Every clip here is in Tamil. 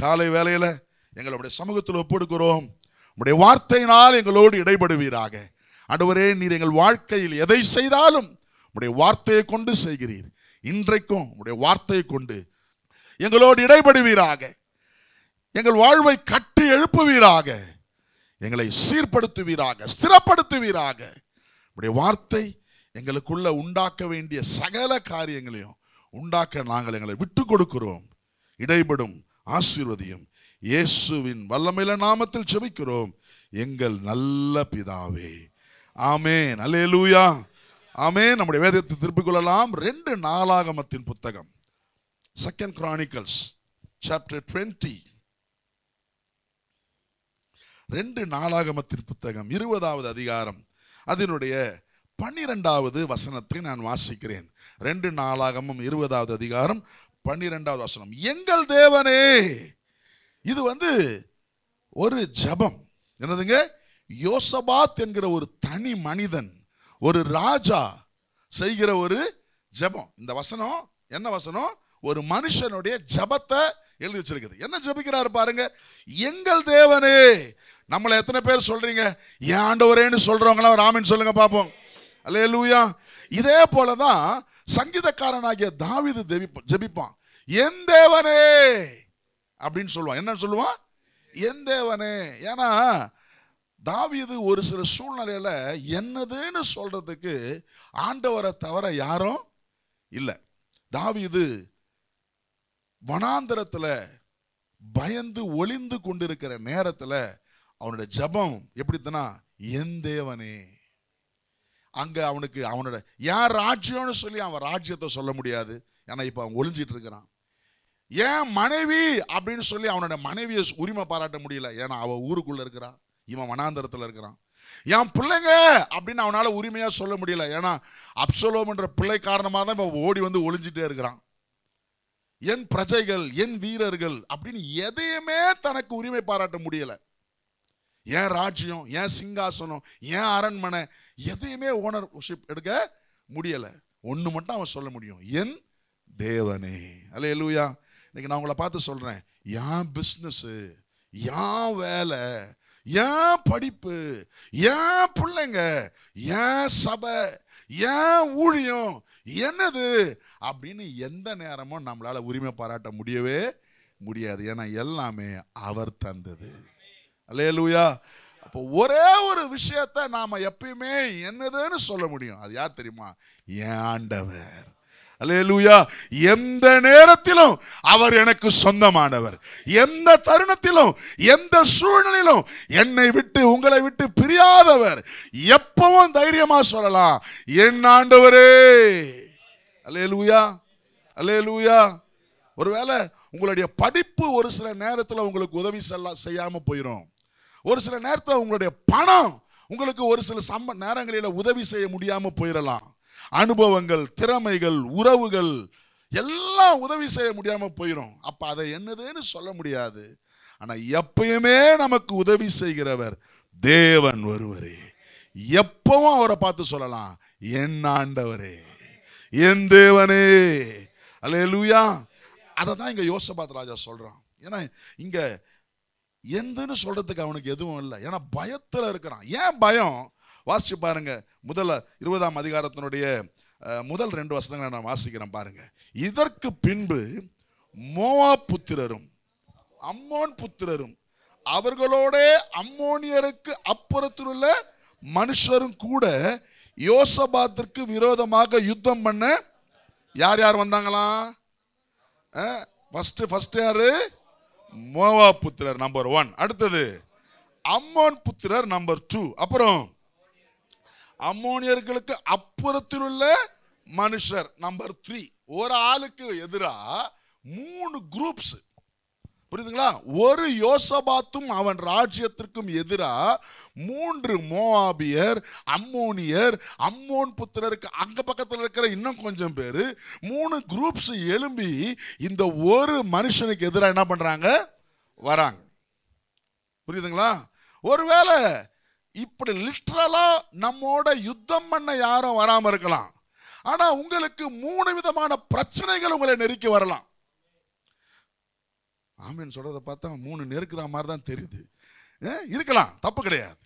காலை வேளையில எங்களுடைய சமூகத்தில் ஒப்புடுக்கிறோம். உம்முடைய வார்த்தையினால் எங்களோடு இடைபடுவீராக. ஆண்டவரே, நீர் எங்கள் வாழ்க்கையில் எதை செய்தாலும் உம்முடைய வார்த்தையை கொண்டு செய்கிறீர். இன்றைக்கும் உம்முடைய வார்த்தையை கொண்டு எங்களோடு இடைபடுவீராக. எங்கள் வாழ்வை கட்டி எழுப்புவீராக. எங்களை சீர்படுத்துவீராக, ஸ்திரப்படுத்துவீராக. உம்முடைய வார்த்தை எங்களுக்குள்ள உண்டாக்க வேண்டிய சகல காரியங்களையும் உண்டாக்க நாங்கள் எங்களை விட்டு கொடுக்கிறோம். இடைபடும், ஆசீர்வதியும். இயேசுவின் வல்லமையுள்ள நாமத்தில் ஜெபிக்கிறோம் எங்கள் நல்ல பிதாவே. ஆமென். அல்லேலூயா. ஆமென். நம்முடைய வேதத்தை திருப்பிக் கொள்ளலாம். 2 நாளாகமத்தின் புத்தகம், 2 Chronicles chapter 20. 2 நாளாகமத்தின் புத்தகம் 20வது அதிகாரம் அதனுடைய 12வது வசனத்தை நான் வாசிக்கிறேன். 2 நாளாகமம் 20வது அதிகாரம் 12வது வசனம். எங்கள் தேவனே. இது ஒரு ஜெபம். என்னதுங்க? யோசபாத் என்கிற ஒரு தனி மனிதன், ஒரு ராஜா செய்கிற ஒரு ஜெபம். இந்த வசனம் என்ன வசனம்? ஒரு மனுஷனுடைய ஜெபத்தை எழுதி வச்சிருக்குது. என்ன ஜெபிக்கிறாரு பாருங்க. எங்கள் தேவனே. நம்மள எத்தனை பேர் சொல்றீங்க என் ஆண்டவரேன்னு சொல்றவங்களா ஒரு ஆமென் சொல்லுங்க பாப்போம். அல்லேலூயா. இதே போலதான் சங்கீதக்காரனாகிய தாவீது ஜெபிப்பான். என் தேவனே அப்படின்னு சொல்லுவான். என்ன சொல்லுவான்? என் தேவனே. ஏன்னா தாவீது ஒரு சில சூழ்நிலையில என்னதுன்னு சொல்றதுக்கு ஆண்டவரை தவிர யாரும் இல்லை. தாவீது வனாந்தரத்துல பயந்து ஒளிந்து கொண்டிருக்கிற நேரத்துல அவனுடைய ஜெபம் எப்படித்தனா, என் தேவனே. அங்க அவனுக்கு அவனோட யார் ராஜ்யம்னு சொல்லி அவன் ராஜ்யத்தை சொல்ல முடியாது. ஏன்னா இப்ப அவன் ஒளிஞ்சிட்டு இருக்கிறான். ஏன் மனைவி அப்படின்னு சொல்லி அவனோட மனைவியை உரிமை பாராட்ட முடியல. ஏன்னா அவ ஊருக்குள்ள இருக்கிறான், இவன் வனாந்தரத்துல இருக்கிறான். என் பிள்ளைங்க அப்படின்னு அவனால உரிமையா சொல்ல முடியல. ஏன்னா அப்சலோம்ன்ற பிள்ளை காரணமாக தான் இப்ப ஓடி ஒளிஞ்சிட்டே இருக்கிறான். என் பிரஜைகள், என் வீரர்கள் அப்படின்னு எதையுமே தனக்கு உரிமை பாராட்ட முடியல. ஏன் ராஜ்யம், ஏன் சிங்காசனம், ஏன் அரண்மனை, எதையுமே ஓனர்ஷிப் எடுக்க முடியல. ஒண்ணு மட்டும் அவன் சொல்ல முடியும், என் தேவனே. அல்லேலூயா. இன்னைக்கு நான் உங்களை பார்த்து சொல்றேன், என் பிசினஸ், என் வேலை, என் படிப்பு, என் பிள்ளைங்க, என் சபை, என் ஊழியம் என்னது அப்படின்னு எந்த நேரமும் நம்மளால உரிமை பாராட்ட முடியவே முடியாது. ஏன்னா எல்லாமே அவர் தந்தது. அல்லேலூயா. அப்போ ஒரே ஒரு விஷயத்தை நாம எப்பயுமே என்னதுன்னு சொல்ல முடியும். அது யார் தெரியுமா? என் ஆண்டவர். அல்லேலூயா. எந்த நேரத்திலும் அவர் எனக்கு சொந்தமானவர். எந்த தருணத்திலும் எந்த சூழ்நிலையிலும் என்னை விட்டு உங்களை விட்டு பிரியாதவர். எப்பவும் தைரியமா சொல்லலாம், என் ஆண்டவரே. அல்லேலூயா. அல்லேலூயா. ஒருவேளை உங்களுடைய படிப்பு ஒரு சில நேரத்தில் உங்களுக்கு உதவி செய்யாம போயிடும். ஒரு சில நேரத்தில் உங்களுடைய பணம் உங்களுக்கு ஒரு சில நேரங்களில் உதவி செய்ய முடியாம போயிடலாம். அனுபவங்கள், திறமைகள், உறவுகள் எல்லாம் உதவி செய்ய முடியாம போயிடும். அப்ப அதை என்னதுன்னு சொல்ல முடியாது. ஆனா எப்பயுமே நமக்கு உதவி செய்கிறவர் தேவன் ஒருவரே. எப்பவும் அவரை பார்த்து சொல்லலாம், என் ஆண்டவரே, என் தேவனே. அல்லேலூயா. அதை தான் இங்க யோசபாத் ராஜா சொல்றான். ஏன்னா இங்க எந்தன்னு சொல்றதுக்கு அவனுக்கு எதுவும் இல்லை. ஏன்னா பயத்துல இருக்கிறான். ஏன் பயம்? வாசிச்சு பாருங்க. முதல்ல 20ஆம் அதிகாரத்தினுடைய முதல் 2 வசனங்களை நான் வாசிக்கிறேன் பாருங்க. இதற்கு பின்பு மோவாப் புத்திரரும் அம்மோன் புத்திரரும் அவர்களோட அம்மோனியருக்கு அப்புறத்தில் உள்ள மனுஷரும் கூட யோசபாத்திற்கு விரோதமாக யுத்தம் பண்ண யார் யார் வந்தாங்களாம்? ஃபர்ஸ்ட் யாரு? மோவாப் புத்திரர் நம்பர் 1. அடுத்தது அம்மோன் புத்திரர் நம்பர் 2. அப்புறம் அம்மோனியர்களுக்கு அப்புறத்தில் உள்ள மனுஷர் நம்பர் 3. ஒரு ஆளுக்கு எதிரா 3 குரூப்ஸ். புரியுதுங்களா? ஒரு யோசபாத்தும் அவன் ராஜ்யத்திற்கும் எதிரா 3 மோவாபியர், அம்மோனியர், அம்மோன் புத்திரருக்கு அங்க பக்கத்தில் இருக்கிற இன்னும் கொஞ்சம் பேரு 3 குரூப்ஸ் எழும்பி இந்த ஒரு மனுஷனுக்கு எதிராக என்ன பண்றாங்க? வராங்க. புரியுதுங்களா? ஒருவேளை இப்படி லிட்டரலா நம்மோட யுத்தம் பண்ண யாரும் வராம இருக்கலாம். ஆனா உங்களுக்கு 3 விதமான பிரச்சனைகள் உங்களை நெருக்கி வரலாம். ஆமீன் சொல்றதை பார்த்தா 3 நெருக்கிற மாதிரி தான் தெரியுது. இருக்கலாம், தப்பு கிடையாது.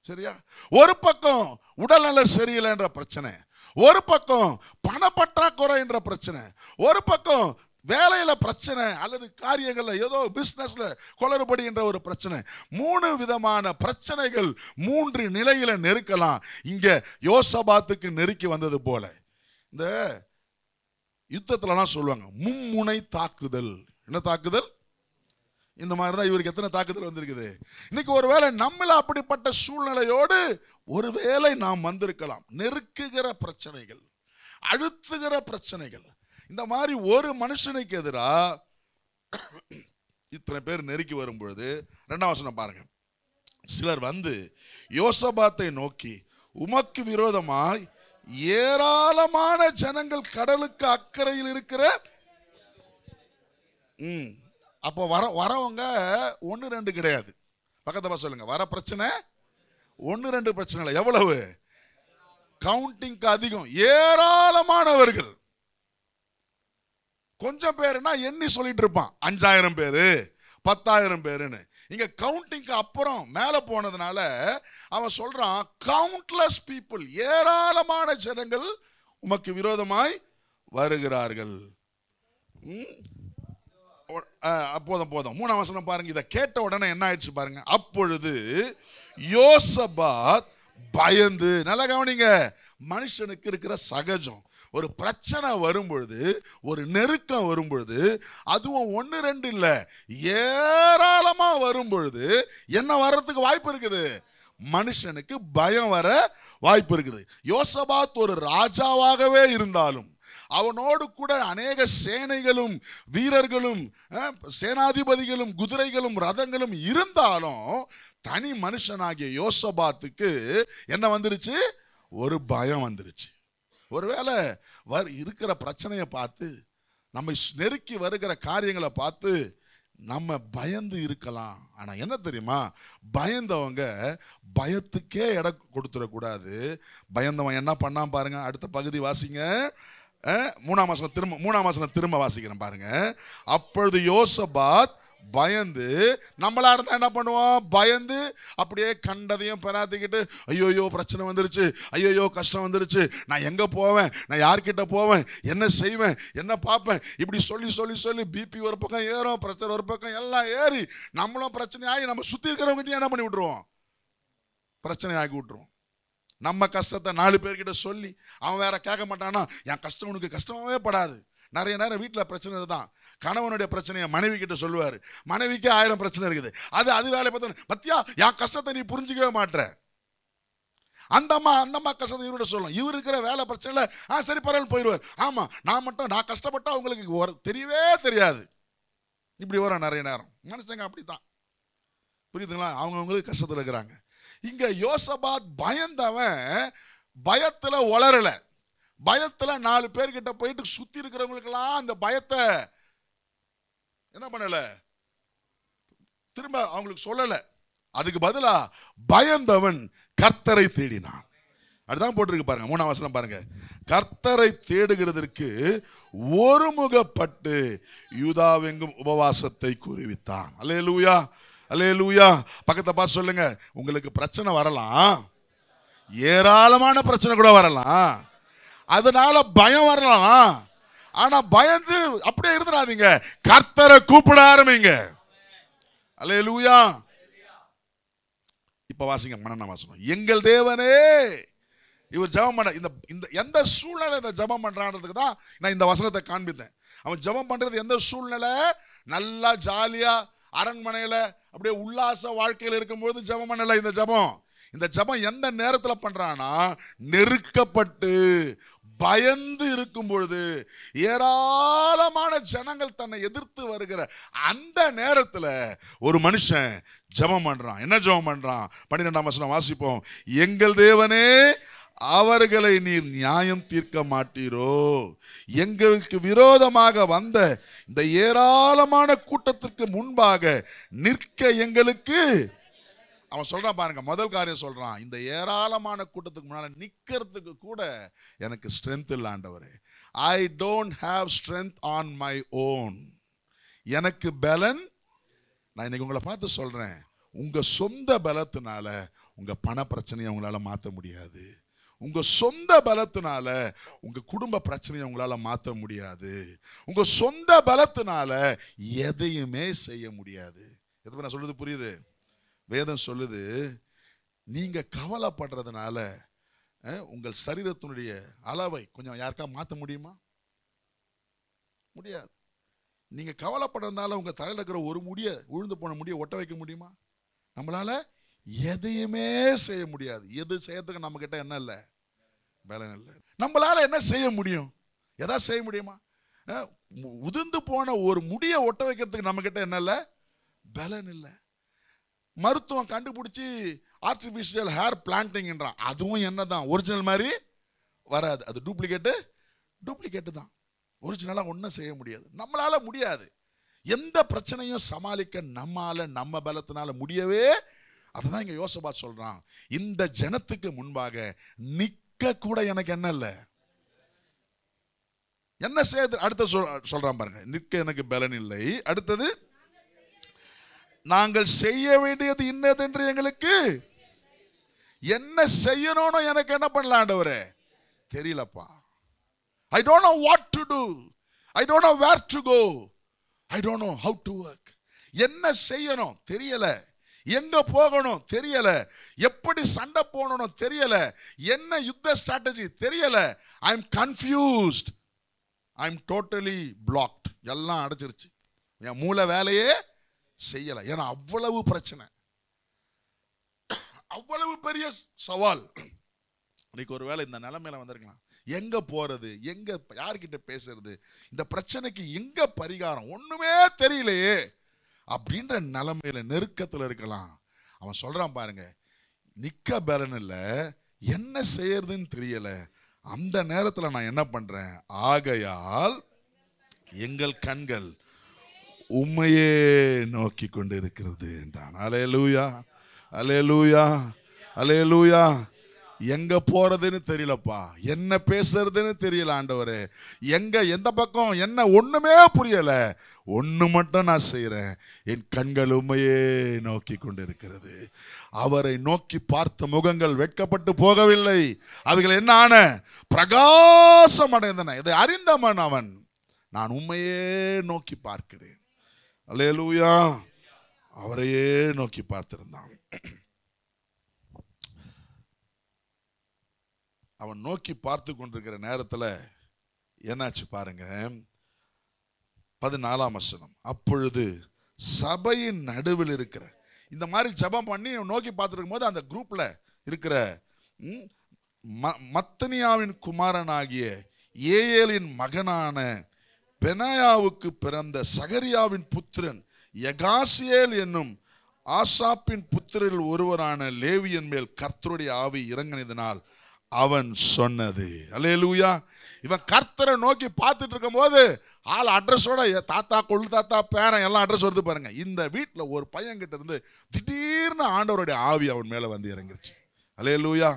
சரியா? ஒரு பக்கம் உடல்நல சரியில்லைன்ற பிரச்சனை, ஒரு பக்கம் பணப்பற்றாக்குறை என்ற பிரச்சனை, ஒரு பக்கம் வேலையில பிரச்சனை அல்லது காரியங்கள்ல ஏதோ பிசினஸ்ல குளறுபடி என்ற ஒரு பிரச்சனை. 3 விதமான பிரச்சனைகள் 3 நிலையில நெருக்கலாம். இங்க யோசபாத்துக்கு நெருக்கி வந்தது போல இந்த யுத்தத்துலலாம் சொல்லுவாங்க மும்முனை தாக்குதல். என்ன தாக்குதல்? இந்த மாதிரி தான் இவருக்கு எத்தனை தாக்குதல் வந்திருக்குது. இன்னைக்கு ஒருவேளை நம்மள அப்படிப்பட்ட சூழ்நிலையோடு ஒருவேளை நாம் வந்திருக்கலாம். நெருக்குகிற பிரச்சனைகள், அழுத்துகிற பிரச்சனைகள், இந்த மாதிரி ஒரு மனுஷனுக்கு எதிராக இத்தனை பேர் நெருக்கி வரும்பொழுது 2ஆம் வசனம் பாருங்க. சிலர் வந்து யோசபாத்தை நோக்கி, உமக்கு விரோதமாய் ஏராளமான ஜனங்கள் கடலுக்கு அக்கறையில் இருக்கிற அப்போ வரவங்க 1-2 கிடையாது. பக்கத்துல சொல்லுங்க, வர பிரச்சனை 1-2 பிரச்சனை இல்லை. எவ்வளவு? கவுண்டிங்க்கு அதிகம், ஏராளமானவர்கள். கொஞ்சம் பேருனா எண்ணி சொல்லிட்டு இருப்பான், 5000 பேரு 10,000 பேருன்னு. இங்க கவுண்டிங்க்கு அப்புறம் மேல போனதுனால அவன் சொல்றான் கவுண்ட்லெஸ் பீப்புள், ஏராளமான ஜனங்கள் உமக்கு விரோதமாய் வருகிறார்கள். போதும் 3ஆம் வசனம் பாருங்க. இதை கேட்ட உடனே என்ன ஆயிடுச்சு பாருங்க. அப்பொழுது யோசபாத் பயந்து, நல்லா கவனிங்க, மனுஷனுக்கு இருக்கிற சகஜம், ஒரு பிரச்சனை வரும்பொழுது, ஒரு நெருக்கம் வரும்பொழுது, அதுவும் 1-2 இல்ல ஏராளமா வரும்பொழுது என்ன வர்றதுக்கு வாய்ப்பு இருக்குது? மனுஷனுக்கு பயம் வர வாய்ப்பு இருக்குது. யோசபாத் ஒரு ராஜாவாகவே இருந்தாலும் அவனோடு கூட அநேக சேனைகளும் வீரர்களும் சேனாதிபதிகளும் குதிரைகளும் ரதங்களும் இருந்தாலும் தனி மனுஷனாகிய யோசபாத்துக்கு என்ன வந்துருச்சு? ஒரு பயம் வந்துருச்சு. ஒருவேளை இருக்கிற பிரச்சனையை பார்த்து, நம்ம நெருக்கி வருகிற காரியங்களை பார்த்து நம்ம பயந்து இருக்கலாம். ஆனா என்ன தெரியுமா, பயந்தவங்க பயத்துக்கே இடம் கொடுத்துடக்கூடாது. பயந்தவன் என்ன பண்ணான் பாருங்க. அடுத்த பகுதி வாசிங்க. 3ஆம் வசனம் திரும்ப வாசிக்கிறேன் பாருங்க. அப்பொழுது யோசபாத் பயந்து, நம்மளா இருந்தா என்ன பண்ணுவோம்? பயந்து அப்படியே கண்டதையும் பெறாத்திக்கிட்டு, ஐயோயோ பிரச்சனை வந்துருச்சு, ஐயோயோ கஷ்டம் வந்துருச்சு, நான் எங்க போவேன், நான் யார்கிட்ட போவேன், என்ன செய்வேன், என்ன பார்ப்பேன், இப்படி சொல்லி சொல்லி சொல்லி பிபி ஒரு பக்கம் ஏறும், பிரஷர் ஒரு பக்கம் எல்லாம் ஏறி நம்மளும் பிரச்சனை ஆகி நம்ம சுத்தி இருக்கிறவங்க என்ன பண்ணி விட்டுருவோம்? பிரச்சனை ஆகி விட்டுருவோம். நம்ம கஷ்டத்தை 4 பேர்கிட்ட சொல்லி அவன் வேற கேட்க மாட்டானா, என் கஷ்டம் உனக்கு கஷ்டமாவே படாது. நிறைய நேரம் வீட்டில் பிரச்சனை தான். கணவனுடைய பிரச்சனையை மனைவி கிட்ட சொல்லுவாரு, மனைவிக்கு 1000 பிரச்சனை இருக்குது. அது வேலை பார்த்தா, பத்தியா என் கஷ்டத்தை நீ புரிஞ்சிக்கவே மாட்டேற. அந்த அம்மா கஷ்டத்தை இவர்கிட்ட சொல்லணும். இவர் இருக்கிற வேலை பிரச்சனை, சரி பரவாயில்ல போயிடுவார். ஆமா, நான் கஷ்டப்பட்டா உங்களுக்கு தெரியவே தெரியாது. இப்படி வரும் நிறைய நேரம். மனுஷங்க அப்படித்தான், புரியுதுங்களா? அவங்களுக்கு கஷ்டத்தில் இருக்கிறாங்க. இங்க யோசபாத் பயந்தவன் பயத்துல வளரல. பயத்துல 4 பேர்கிட்ட போயிட்டு சுத்தி இருக்கிறவங்களுக்கெல்லாம் அந்த பயத்தை என்ன பண்ணல, திரும்ப அவங்களுக்கு சொல்லல. அதுக்கு பதிலா பயந்தவன் கர்த்தரை தேடினான். அதுதான் போட்டிருக்கு பாருங்க. 3ஆம் வசனம் பாருங்க. கர்த்தரை தேடுகிறதற்கு ஒருமுகப்பட்டு யூதாவெங்கும் உபவாசத்தை கூறுவித்தான். அல்லேலூயா, அல்லேலூயா. பக்கத்தை பார்த்து சொல்லுங்க, உங்களுக்கு பிரச்சனை வரலாம், ஏராளமான பிரச்சனை கூட வரலாம், அதனால பயம் வரலாம். ஆனா பயந்து அப்படியே இருந்துடாதீங்க, கர்த்தரை கூப்பிட ஆரம்பிங்க. அல்லேலூயா. இப்ப வாசிங்க 12ஆம் வசனம். எங்கள் தேவனே, இவர் ஜெபம் பண்ண இந்த எந்த சூழ்நிலை இந்த ஜெபம் பண்றான்றதுக்கு தான் நான் இந்த வசனத்தை காண்பித்தேன். அவன் ஜெபம் பண்றது எந்த சூழ்நிலை? நல்லா ஜாலியா அரண்மனையில அப்படியே உல்லாச வாழ்க்கையில் இருக்கும்போது ஜெபம் பண்ணல. இந்த ஜெபம் எந்த நேரத்தில் பண்றானா, நெருக்கப்பட்டு பயந்து இருக்கும் பொழுது, ஏராளமான ஜனங்கள் தன்னை எதிர்த்து வருகிற அந்த நேரத்தில் ஒரு மனுஷன் ஜெபம் பண்றான். என்ன ஜெபம் பண்றான்? 12ஆம் வசனம் வாசிப்போம். எங்கள் தேவனே, அவர்களை நீர் நியாயம் தீர்க்க மாட்டீரோ? எங்களுக்கு விரோதமாக வந்த இந்த ஏராளமான கூட்டத்திற்கு முன்பாக நிற்க எங்களுக்கு, அவன் சொல்றான் பாருங்க, முதல் காரியம் சொல்றான், இந்த ஏராளமான கூட்டத்துக்கு முன்னால நிக்கிறதுக்கு கூட எனக்கு ஸ்ட்ரென்த் இல்ல ஆண்டவரே. I don't have strength on my own. எனக்கு பலன் நான் இன்னைக்கு உங்களை பார்த்து சொல்றேன், உங்க சொந்த பலத்தினால உங்க பண பிரச்சனையை உங்களால மாற்ற முடியாது. உங்க சொந்த பலத்தினால உங்க குடும்ப பிரச்சனையை உங்களால மாற்ற முடியாது. உங்க சொந்த பலத்தினால எதையுமே செய்ய முடியாது. எது நான் சொல்றது புரியுது? வேதம் சொல்லுது, நீங்க கவலைப்படுறதுனால உங்கள் சரீரத்தினுடைய அளவை கொஞ்சம் யாருக்கா மாற்ற முடியுமா? முடியாது. நீங்க கவலைப்படுறதுனால உங்க தலையில் இருக்கிற ஒரு முடிய, உழுந்து போன முடிய ஒட்ட வைக்க முடியுமா? நம்மளால எதையுமே செய்ய முடியாது. எது செய்யறதுக்கு நம்ம கிட்ட என்ன இல்லை? பலன் இல்லை. நம்மளால என்ன செய்ய முடியும்? எதாவது செய்ய முடியுமா? உதிர்ந்து போன ஒரு முடிய ஒட்ட வைக்கிறதுக்கு நம்ம கிட்ட என்ன இல்லை? பலன் இல்லை. மருத்துவம் கண்டுபிடிச்சி ஆர்டிபிஷியல் ஹேர் பிளான்டிங்ன்றான். அதுவும் என்னதான், ஒரிஜினல் மாதிரி வராது. அது டூப்ளிகேட்டு தான். ஒரிஜினலா ஒன்றும் செய்ய முடியாது. நம்மளால முடியாது. எந்த பிரச்சனையும் சமாளிக்க நம்ம பலத்தினால முடியவே. அதுதான் இங்க யோசபாத் சொல்றான், இந்த ஜனத்துக்கு முன்பாக நிக்க கூட எனக்கு என்ன இல்லை, என்ன செய்ய. அடுத்த சொல்றான் பாருங்க, நிக்க எனக்கு பலன் இல்லை. அடுத்தது, நாங்கள் செய்ய வேண்டியது இன்னதென்று எங்களுக்கு என்ன செய்யணும்னு எனக்கு என்ன பண்ணல ஆண்டவரே தெரியலப்பா. I don't know what to do. I don't know where to go. I don't know how to work. என்ன செய்யணும் தெரியல, எங்க போகணும் தெரியல, எப்படி சண்டை போடணும் தெரியல, என்ன யுத்த ஸ்ட்ராட்டஜி தெரியல. I am confused. I am totally blocked. எல்லாம் அடைச்சிருச்சு. என் மூளை வேலையே செய்யல. ஏன்னா அவ்வளவு பிரச்சனை, அவ்வளவு பெரிய சவால். இன்னைக்கு ஒரு வேளை இந்த நிலைமையில வந்திருக்கலாம். எங்க போறது, எங்க யார்கிட்ட பேசுறது, இந்த பிரச்சனைக்கு எங்க பரிகாரம் ஒண்ணுமே தெரியலையே அப்படின்ற நிலைமையில நெருக்கத்துல இருக்கலாம். அவன் சொல்றான் பாருங்க, நிக்க பலன் இல்ல, என்ன செய்யறதுன்னு தெரியல. அந்த நேரத்துல நான் என்ன பண்றேன், ஆகையால் எங்கள் கண்கள் உம்மையே நோக்கி கொண்டு இருக்கிறது என்றான். அல்லேலூயா, அல்லேலூயா, அல்லேலூயா. எங்க போறதுன்னு தெரியலப்பா, என்ன பேசுறதுன்னு தெரியல ஆண்டவரே, எந்த பக்கம் என்ன ஒண்ணுமே புரியல. ஒண்ணு மட்டும் நான் செய்யறேன், என் கண்கள் உம்மையே நோக்கி கொண்டு இருக்கிறது. அவரை நோக்கி பார்த்த முகங்கள் வெட்கப்பட்டு போகவில்லை, அவைகள் என்ன ஆன, பிரகாசம் அடைந்தன. இதை அறிந்தவன் அவன், நான் உம்மையே நோக்கி பார்க்கிறேன். அல்லேலூயா. அவரையே நோக்கி பார்த்திருந்தான். அவன் நோக்கி பார்த்து கொண்டிருக்கிற நேரத்தில் என்னாச்சு பாருங்க, 14ஆம் வசனம். அப்பொழுது சபையின் நடுவில் இருக்கிற, இந்த மாதிரி ஜெபம் பண்ணி நோக்கி பார்த்துருக்கும் போது அந்த குரூப்ல இருக்கிற மத்தனியாவின் குமாரனாகிய ஏயேலின் மகனான பெனாயாவுக்கு பிறந்த சகரியாவின் புத்திரன் யகாசியேல் என்னும் ஆசாப்பின் புத்திரில் ஒருவரான லேவியன் மேல் கர்த்தருடைய ஆவி இறங்கினதினால் அவன் சொன்னது. அல்லேலூயா. இவன் கர்த்தரை நோக்கி பார்த்துட்டு இருக்கும் போது ஆள் அட்ரஸோட, தாத்தா கொள்ளு தாத்தா பேரன் எல்லாம் அட்ரஸ் வருது பாருங்க. இந்த வீட்டில் ஒரு பையன் கிட்ட இருந்து திடீர்னு ஆண்டவருடைய ஆவி அவன் மேல வந்து இறங்கிருச்சு. அல்லேலூயா.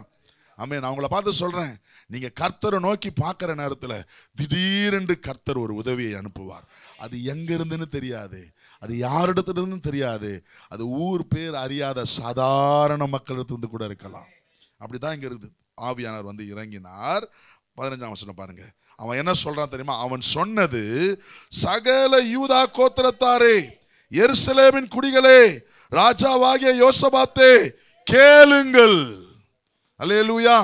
ஆமென். நான் உங்களை பார்த்து சொல்றேன், நீங்க கர்த்தரை நோக்கி பார்க்கிற நேரத்தில் திடீரென்று கர்த்தர் ஒரு உதவியை அனுப்புவார். அது எங்க இருந்துன்னு தெரியாது, அது யாரிடத்துல இருந்து தெரியாது, அது ஊர் பேர் அறியாத சாதாரண மக்களிடத்திலிருந்து கூட இருக்கலாம். அப்படிதான் இங்க இருக்குது. ஆவியானவர் வந்து இறங்கினார். 15ஆம் வசனம் பாருங்க. அவன் என்ன சொல்றான் தெரியுமா? அவன் சொன்னது, சகல யூதா கோத்திரத்தாரே, எருசலேமின் குடிகளே, ராஜாவாகிய யோசபாத்தே கேளுங்கள். அல்லேலூயா.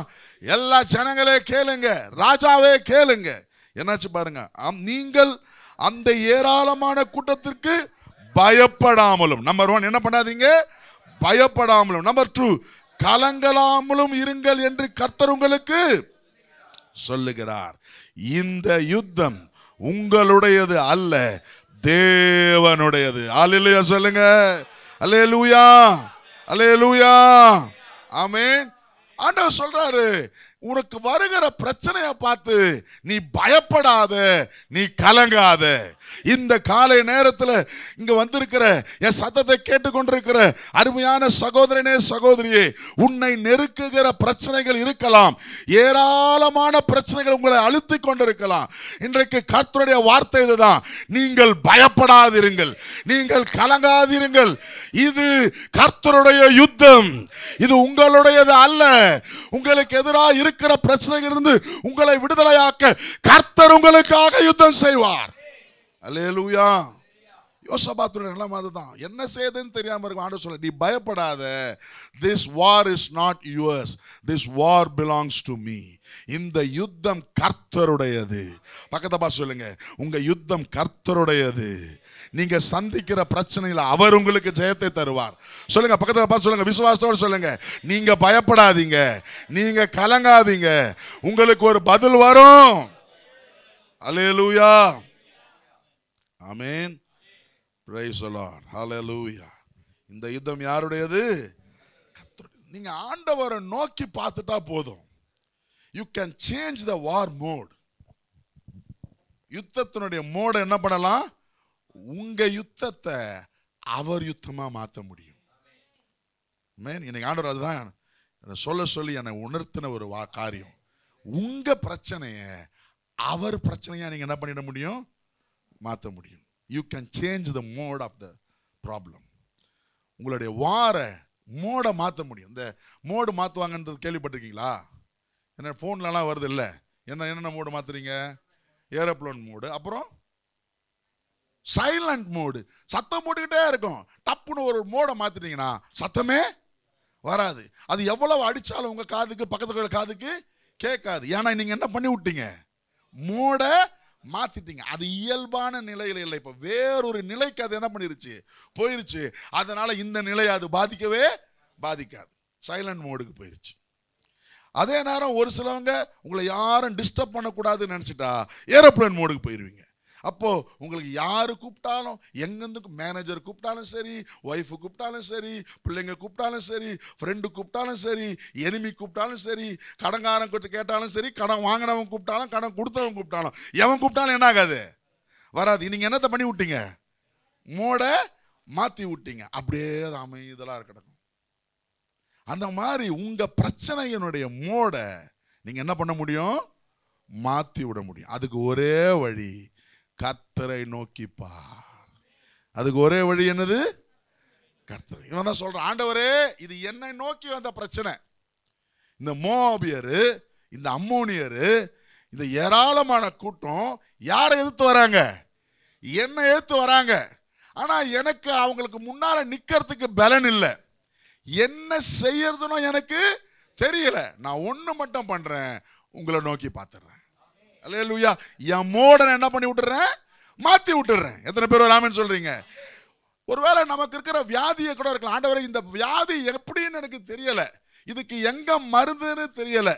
எல்லா ஜனங்களே கேளுங்க, ராஜாவே கேளுங்க. என்னாச்சு பாருங்க, நீங்கள் அந்த ஏராளமான கூட்டத்திற்கு பயப்படாமலும், நம்பர் 1 என்ன பண்ணாதீங்க, பயப்படாமலும். நம்பர் 2 கலங்கலாமலும் இருங்கள் என்று கர்த்தர் உங்களுக்கு சொல்லுகிறார். இந்த யுத்தம் உங்களுடையது அல்ல, தேவனுடையது. அல்லேலூயா சொல்லுங்க. அல்லேலூயா, அல்லேலூயா, ஆமென். ஆண்டவர் சொல்றாரு, உனக்கு வருகிற பிரச்சனையை பார்த்து நீ பயப்படாத, நீ கலங்காத. இந்த காலை நேரத்தில் இங்க வந்திருக்கிற என் சத்தத்தை கேட்டுக்கொண்டிருக்கிற அருமையான சகோதரனே சகோதரியே, உன்னை நெருக்குகிற பிரச்சனைகள் இருக்கலாம், ஏராளமான பிரச்சனைகள் உங்களை அழுத்திக் கொண்டிருக்கலாம். இன்றைக்கு கர்த்தருடைய வார்த்தை இதுதான், நீங்கள் பயப்படாதிருங்கள், நீங்கள் கலங்காதிருங்கள். இது கர்த்தருடைய யுத்தம், இது உங்களுடையது அல்ல. உங்களுக்கு எதிராக இருக்கிற பிரச்சனைகள் இருந்து உங்களை விடுதலையாக்க கர்த்தர் உங்களுக்காக யுத்தம் செய்வார். அல்லேலூயா. யோசபாத்துடைய நிலைமை அதுதான். என்ன செய்யுதுன்னு தெரியாம இருக்கும். ஆண்டவர் சொல்ல, நீ பயப்படாத. This war is not yours. This war belongs to me. இந்த யுத்தம் கர்த்தருடையது. பக்கத்தை பார்த்து சொல்லுங்க, உங்க யுத்தம் கர்த்தருடையது. நீங்க சந்திக்கிற பிரச்சனையில அவர் உங்களுக்கு ஜெயத்தை தருவார். சொல்லுங்க, பக்கத்துல பார்த்து சொல்லுங்க, விசுவாசத்தோடு சொல்லுங்க, நீங்க பயப்படாதீங்க, நீங்க கலங்காதீங்க, உங்களுக்கு ஒரு பதில் வரும். அல்லேலூயா. ஆமென். Praise the Lord. Hallelujah. இந்த யுத்தம் யாருடையது? கர்த்தருடையது. நீங்க ஆண்டவரை நோக்கி பார்த்துட்டா போதும். You can change the war mode. யுத்தத்தினுடைய மோட என்ன பண்ணலாம்? உங்க யுத்தத்தை அவர் யுத்தமா மாற்ற முடியும். இன்னைக்கு ஆண்டவர் அதுதான் சொல்ல சொல்லி என்னை உணர்த்தின ஒரு காரியம். உங்க பிரச்சனைய அவர் பிரச்சனையா நீங்க என்ன பண்ணிட முடியும்? மாற்ற முடியும். You can change the mode of the problem. உங்களுடைய வார மோட மாற்ற முடியும். இந்த மோடு மாற்றுவாங்கன்றது கேள்விப்பட்டிருக்கீங்களா? என்ன ஃபோன்லலாம் வருது இல்லை? என்னென்ன மோடு மாற்றுறீங்க? ஏரோப்ளேன் மோடு, அப்புறம் சைலண்ட் மோடு, சத்தம் போட்டுக்கிட்டே இருக்கும். டப்புன்னு ஒரு மோடை மாற்றிட்டீங்கன்னா சத்தமே வராது. அது எவ்வளவு அடித்தாலும் உங்கள் காதுக்கு பக்கத்து காதுக்கு கேட்காது. ஏன்னா நீங்கள் என்ன பண்ணி விட்டீங்க? மோட மாத்திட்டீங்க. அது இயல்பான நிலையில இல்லை, இப்போ வேறொரு நிலைக்கு அது என்ன பண்ணிருச்சு? போயிருச்சு. அதனால இந்த நிலையை அது பாதிக்கவே பாதிக்காது. சைலண்ட் மோடுக்கு போயிருச்சு. அதே நேரம் ஒரு சிலவங்க உங்களை யாரும் டிஸ்டர்ப் பண்ணக்கூடாதுன்னு நினச்சிட்டா ஏரோப்ளேன் மோடுக்கு போயிடுவீங்க. அப்போ உங்களுக்கு யாரு கூப்பிட்டாலும், எங்கேருந்து மேனேஜர் கூப்பிட்டாலும் சரி, ஒய்ஃபு கூப்பிட்டாலும் சரி, பிள்ளைங்க கூப்பிட்டாலும் சரி, ஃப்ரெண்டு கூப்பிட்டாலும் சரி, எனிமி கூப்பிட்டாலும் சரி, கடன்காரன் கிட்ட கேட்டாலும் சரி, கடன் வாங்கினவன் கூப்பிட்டாலும், கடன் கொடுத்தவன் கூப்பிட்டாலும், எவன் கூப்பிட்டாலும் என்ன ஆகாது? வராது. நீங்கள் என்னத்தை பண்ணி விட்டீங்க? மோட மாற்றி விட்டீங்க. அப்படியே அது அமைதலாக இருக்கணும். அந்த மாதிரி உங்க பிரச்சனையினுடைய மோட நீங்க என்ன பண்ண முடியும்? மாற்றி விட முடியும். அதுக்கு ஒரே வழி, கர்த்தரை நோக்கி பார். அதுக்கு ஒரே வழி என்னது? கர்த்தரை. இவன் தான் சொல்றான், ஆண்டவரே இது என்னை நோக்கி வந்த பிரச்சனை. இந்த மோவாபியரு, இந்த அம்மோனியரு, இந்த ஏராளமான கூட்டம் யாரை எதிர்த்து வராங்க? என்னை எதிர்த்து வராங்க. ஆனா எனக்கு அவங்களுக்கு முன்னால நிக்கிறதுக்கு பலன் இல்லை. என்ன செய்யறதுனோ எனக்கு தெரியல. நான் ஒண்ணு மட்டும் பண்றேன், உங்களை நோக்கி பார்த்துறேன். அல்லேலூயா. என் மோடனை என்ன பண்ணி விட்டுறேன்? மாத்தி விட்டுறேன். எத்தனை பேர் ஒரு ஆமென் சொல்றீங்க? ஒருவேளை நமக்கு இருக்கிற வியாதியை கூட இருக்கலாம். ஆண்டவரே இந்த வியாதி எப்படின்னு எனக்கு தெரியல, இதுக்கு எங்க மருந்துன்னு தெரியல,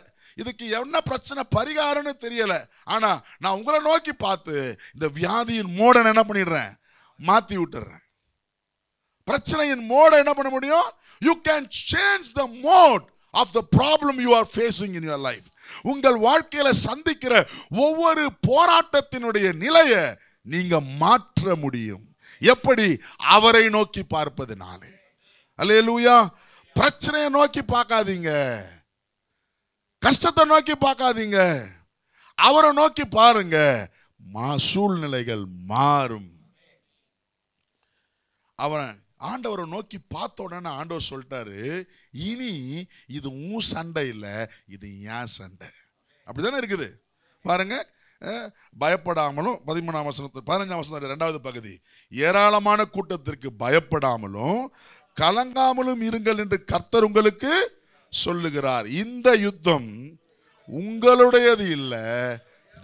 இதுக்கு என்ன பிரச்சனை பரிகாரம்னு தெரியல. ஆனா நான் உங்களை நோக்கி பார்த்து இந்த வியாதியின் மோடனை என்ன பண்ணிடுறேன்? மாத்தி விட்டுறேன். பிரச்சனையின் மோட என்ன பண்ண முடியும்? You can change the mode of the problem you are facing in your life. உங்கள் வாழ்க்கையில சந்திக்கிற ஒவ்வொரு போராட்டத்தினுடைய நிலையை நீங்க மாற்ற முடியும். எப்படி? அவரை நோக்கி பார்ப்பதனாலே. அல்லேலூயா. பிரச்சனையை நோக்கி பார்க்காதீங்க, கஷ்டத்தை நோக்கி பார்க்காதீங்க, அவரை நோக்கி பாருங்க. சூழ்நிலைகள் மாறும். அவன் ஆண்டவரை நோக்கி பார்த்த உடனே ஆண்டவர் சொல்லிட்டாரு, இனி இது உன் சண்டை இல்லை, இது ஏன் சண்டை. அப்படிதானே இருக்குது பாருங்க. பயப்படாமலும் 13ஆம் வசனத்து 15ஆம் வசனத்து 2வது பகுதி, ஏராளமான கூட்டத்திற்கு பயப்படாமலும் கலங்காமலும் இருங்கள் என்று கர்த்தர் உங்களுக்கு சொல்லுகிறார். இந்த யுத்தம் உங்களுடையது இல்லை,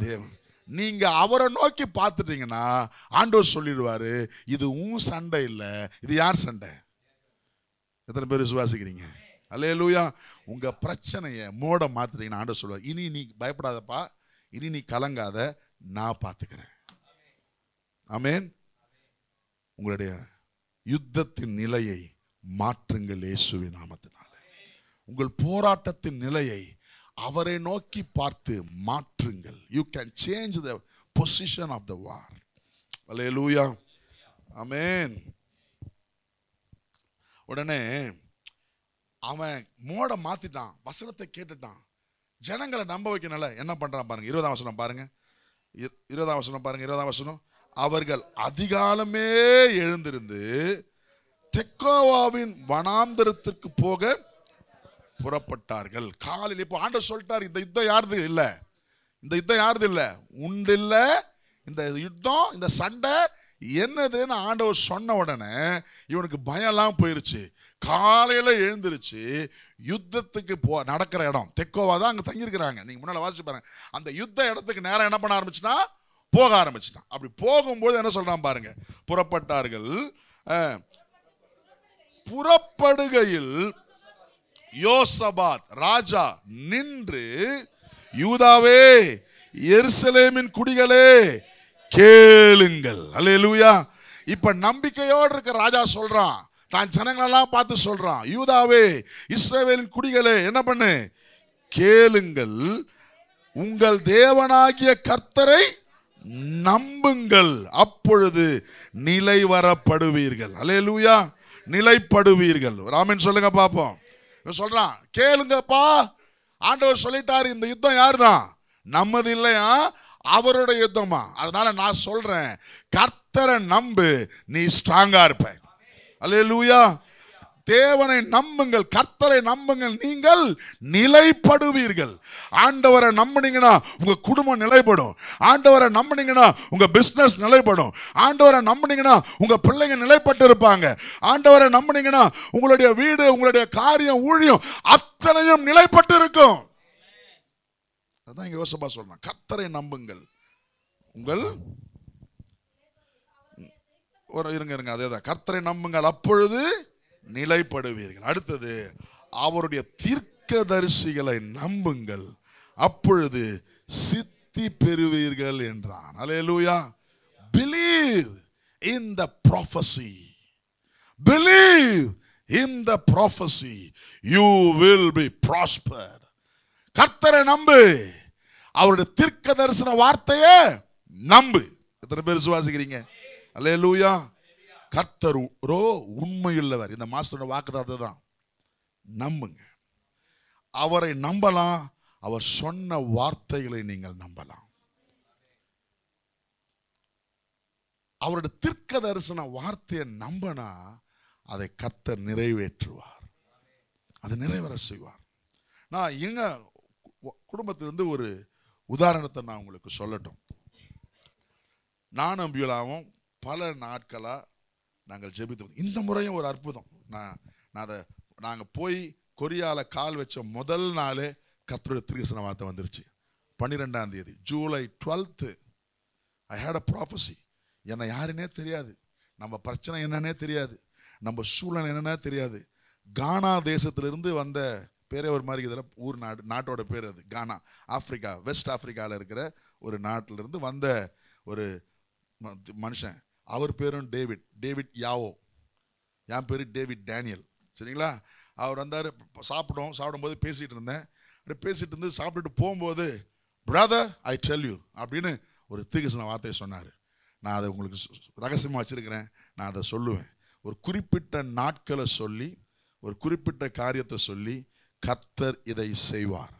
தேவன். நீங்க அவரை நோக்கி பார்த்துட்டீங்கன்னா ஆண்டவர் சொல்லிடுவாரு, இது உன் சண்டை இல்லை, இது யார் சண்டை? எத்தனை பேர் விசுவாசிக்கிறீங்க? அல்லேலூயா. உங்க பிரச்சனையை மோட மாத்துட்டீங்கன்னா ஆண்டவர் சொல்லுவார், இனி நீ பயப்படாதப்பா, இனி நீ கலங்காத, நான் பார்த்துக்கிறேன். ஆமென். உங்களுடைய யுத்தத்தின் நிலையை மாற்றுங்கள் இயேசுவின் நாமத்தினால. உங்கள் போராட்டத்தின் நிலையை அவரை நோக்கி பார்த்து மாற்றுங்கள். You can change the position of the war. அல்லேலூயா, ஆமென். உடனே அவன் மோட மாத்திட்டான், வசனத்தை கேட்டுட்டான். ஜனங்களை நம்ப வைக்கனால என்ன பண்றான் பாருங்க. 20ஆம் வசனம் பாருங்க. 20ஆம் வசனம் பாருங்க. 20ஆம் வசனம். அவர்கள் அதிகாலமே எழுந்திருந்து தெக்கோவாவின் வனாந்தரத்திற்கு போக புறப்பட்டார்கள். காலையில் இப்போ ஆண்டவர் சொல்லிட்டார், இந்த யுத்தம் யாருது இல்ல, இந்த யுத்தம் யாருது இல்ல, உண்டு இல்ல, இந்த யுத்தம் இந்த சண்டை என்னதுன்னு ஆண்டவர் சொன்ன உடனே இவனுக்கு பயம்லாம் போயிருச்சு. காலையில எழுந்திருச்சு யுத்தத்துக்கு நடக்கிற இடம் தெக்கோவா தான் அங்க தங்கியிருக்கிறாங்க. நீங்க முன்னால வாசிச்சு பாருங்க. அந்த யுத்த இடத்துக்கு நேரம் என்ன பண்ண ஆரம்பிச்சுனா போக ஆரம்பிச்சுட்டான். அப்படி போகும்போது என்ன சொல்றான் பாருங்க. புறப்பட்டார்கள். புறப்படுகையில் யோசபாத் ராஜா நின்று, யூதாவே எருசலேமின் குடிகளே கேளுங்கள். அல்லேலூயா. இப்ப நம்பிக்கையோடு இருக்க ராஜா சொல்றான், தான் ஜனங்களெல்லாம் பார்த்து சொல்றான், யூதாவே இஸ்ரவேலின் குடிகளே என்ன பண்ணு, கேளுங்கள், உங்கள் தேவனாகிய கர்த்தரை நம்புங்கள், அப்பொழுது நிலைவரப்படுவீர்கள். அல்லேலூயா, நிலைப்படுவீர்கள். ஆமென் சொல்லுங்க பாப்போம். சொல்றான், கேளுங்கப்பா, ஆண்டவர் சொல்லிட்டாரு, இந்த யுத்தம் யாருதான், நம்மது இல்லையா, அவருடைய யுத்தமா. அதனால நான் சொல்றேன், கர்த்தரை நம்பு, நீ ஸ்ட்ராங்கா இருப்ப. அல்லேலூயா. தேவனை நம்புங்கள், கர்த்தரை நம்புங்கள், நீங்கள் நிலைப்படுவீர்கள். ஆண்டவரை நம்பினீங்கன்னா உங்க குடும்பம் நிலைப்படும். ஆண்டவரை நம்பினீங்கன்னா உங்க பிசினஸ் நிலைப்படும். ஆண்டவரை நம்பினீங்கன்னா உங்க பிள்ளைங்க நிலைப்பட்டு இருப்பாங்க. ஆண்டவரை நம்பினீங்கன்னா உங்களுடைய வீடு, உங்களுடைய காரியம், ஊழியம் அத்தனையும் நிலைப்பட்டு இருக்கும். அதான் இங்க யோசபா சொல்றான், கர்த்தரை நம்புங்கள், உங்கள் இருங்க அதேதான், கர்த்தரை நம்புங்கள், அப்பொழுது நிலைப்படுவீர்கள். அடுத்தது, அவருடைய தீர்க்கதரிசிகளை நம்புங்கள், அப்பொழுது சித்தி பெறுவீர்கள் என்றான். அல்லேலூயா. Believe in the prophecy. Believe in the prophecy. You will be prospered. கர்த்தரை நம்பு, அவருடைய தீர்க்க தரிசன வார்த்தையை நம்பு. எத்தனை பேர் விசுவாசிக்கிறீங்க? அல்லேலூயா. கர்த்தர் உண்மையுள்ளவர். இந்த மாஸ்டரோட வாக்குதான் தான், நம்புங்க. அவரை நம்பலாம், அவர் சொன்ன வார்த்தைகளை நீங்கள் நம்பலாம். அவருடைய தீர்க்க தரிசன வார்த்தையை நம்பினா அதை கர்த்தர் நிறைவேற்றுவார், அதை நிறைவேற செய்வார். நான் எங்க குடும்பத்திலிருந்து ஒரு உதாரணத்தை நான் உங்களுக்கு சொல்லட்டும். நானும் பியூலாவும் பல நாட்களா நாங்கள் ஜெபித்து, இந்த முறையும் ஒரு அற்புதம். நாங்கள் போய் கொரியால கால் வச்ச முதல் நாளே கர்த்தருடைய தீர்க்கதரிசன வார்த்தை வந்துருச்சு. 12ஆம் தேதி July 12th I hate a prophecy. என்னை யாருன்னே தெரியாது, நம்ம பிரச்சனை என்னன்னே தெரியாது, நம்ம சூழ்நிலை என்னன்னே தெரியாது. கானா தேசத்திலிருந்து வந்த பேரே ஒரு மாதிரி இதில் ஊர் நாட்டோட பேர் அது கானா, ஆப்பிரிக்கா, வெஸ்ட் ஆப்பிரிக்காவில் இருக்கிற ஒரு நாட்டிலிருந்து வந்த ஒரு மனுஷன். அவர் பேரும் டேவிட் யாவோ, என் பேரு டேவிட் டேனியல். சரிங்களா? அவர் வந்தார். சாப்பிடும்போது பேசிகிட்டு இருந்தேன். பேசிட்டு இருந்து சாப்பிட்டுட்டு போகும்போது, பிரதர் ஐ டெல் யூ அப்படின்னு ஒரு தீர்க்கதரிசன வார்த்தையை சொன்னார். நான் அதை உங்களுக்கு ரகசியமாக வச்சிருக்கிறேன், நான் அதை சொல்லுவேன். ஒரு குறிப்பிட்ட நாட்களை சொல்லி, ஒரு குறிப்பிட்ட காரியத்தை சொல்லி, கர்த்தர் இதை செய்வார்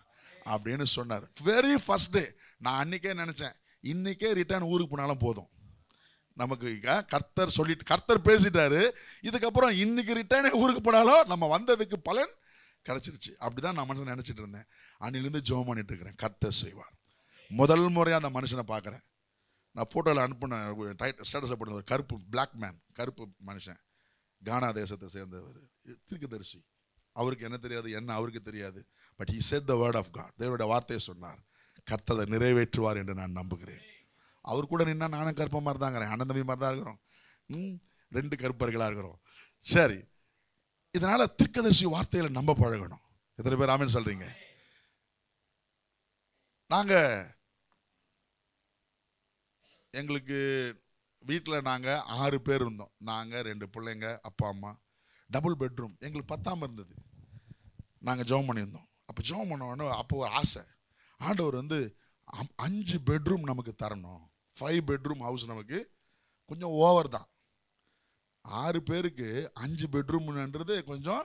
அப்படின்னு சொன்னார். வெரி ஃபர்ஸ்ட் டே நான் அன்னைக்கே நினைச்சேன், இன்னைக்கே ரிட்டர்ன் ஊருக்கு போனாலும் போதும், நமக்கு கர்த்தர் சொல்லிட்டு, கர்த்தர் பேசிட்டாரு, இதுக்கப்புறம் இன்னைக்கு ரிட்டர்ன் ஊருக்கு போனாலும் நம்ம வந்ததுக்கு பலன் கிடைச்சிருச்சு. அப்படிதான் நான் மனுஷன் நினைச்சிட்டு இருந்தேன். அன்னிலிருந்து ஜெபம் பண்ணிட்டு இருக்கிறேன், கர்த்தர் செய்வார். முதல் முறையாக அந்த மனுஷனை பார்க்குறேன். நான் ஃபோட்டோவில் அனுப்பின ஸ்டேட்டஸை போட்டு, ஒரு கருப்பு பிளாக் மேன், கருப்பு மனுஷன், கானா தேசத்தை சேர்ந்தவர், தீர்க்கதரிசி. அவருக்கு என்ன தெரியாது, என்ன அவருக்கு தெரியாது. But he said the word of God. தேவனுடைய வார்த்தையை சொன்னார், கர்த்தரை நிறைவேற்றுவார் என்று நான் நம்புகிறேன். அவர் கூட நின்னா நானும் கருப்ப மாதிரி தான் இருக்கிறேன், அண்ணன் தம்பி மாதிரி தான் இருக்கிறோம், 2 கருப்பர்களாக இருக்கிறோம். சரி, இதனால தீர்க்கதரிசி வார்த்தையில நம்ப பழகணும். எத்தனை பேர் ஆமென் சொல்றீங்க? எங்களுக்கு வீட்டில் நாங்கள் 6 பேர் இருந்தோம். நாங்கள் 2 பிள்ளைங்க, அப்பா அம்மா, டபுள் பெட்ரூம். எங்களுக்கு 10ஆம் இருந்தது. நாங்கள் ஜெபம் பண்ணியிருந்தோம். அப்போ ஜெபம் பண்ணோன்னு அப்போ ஒரு ஆசை, ஆண்டவர் 5 பெட்ரூம் நமக்கு தரணும், 5 பெட்ரூம் ஹவுஸ் நமக்கு கொஞ்சம் ஓவர் தான். 6 பேருக்கு 5 பெட்ரூம்ன்றது கொஞ்சம்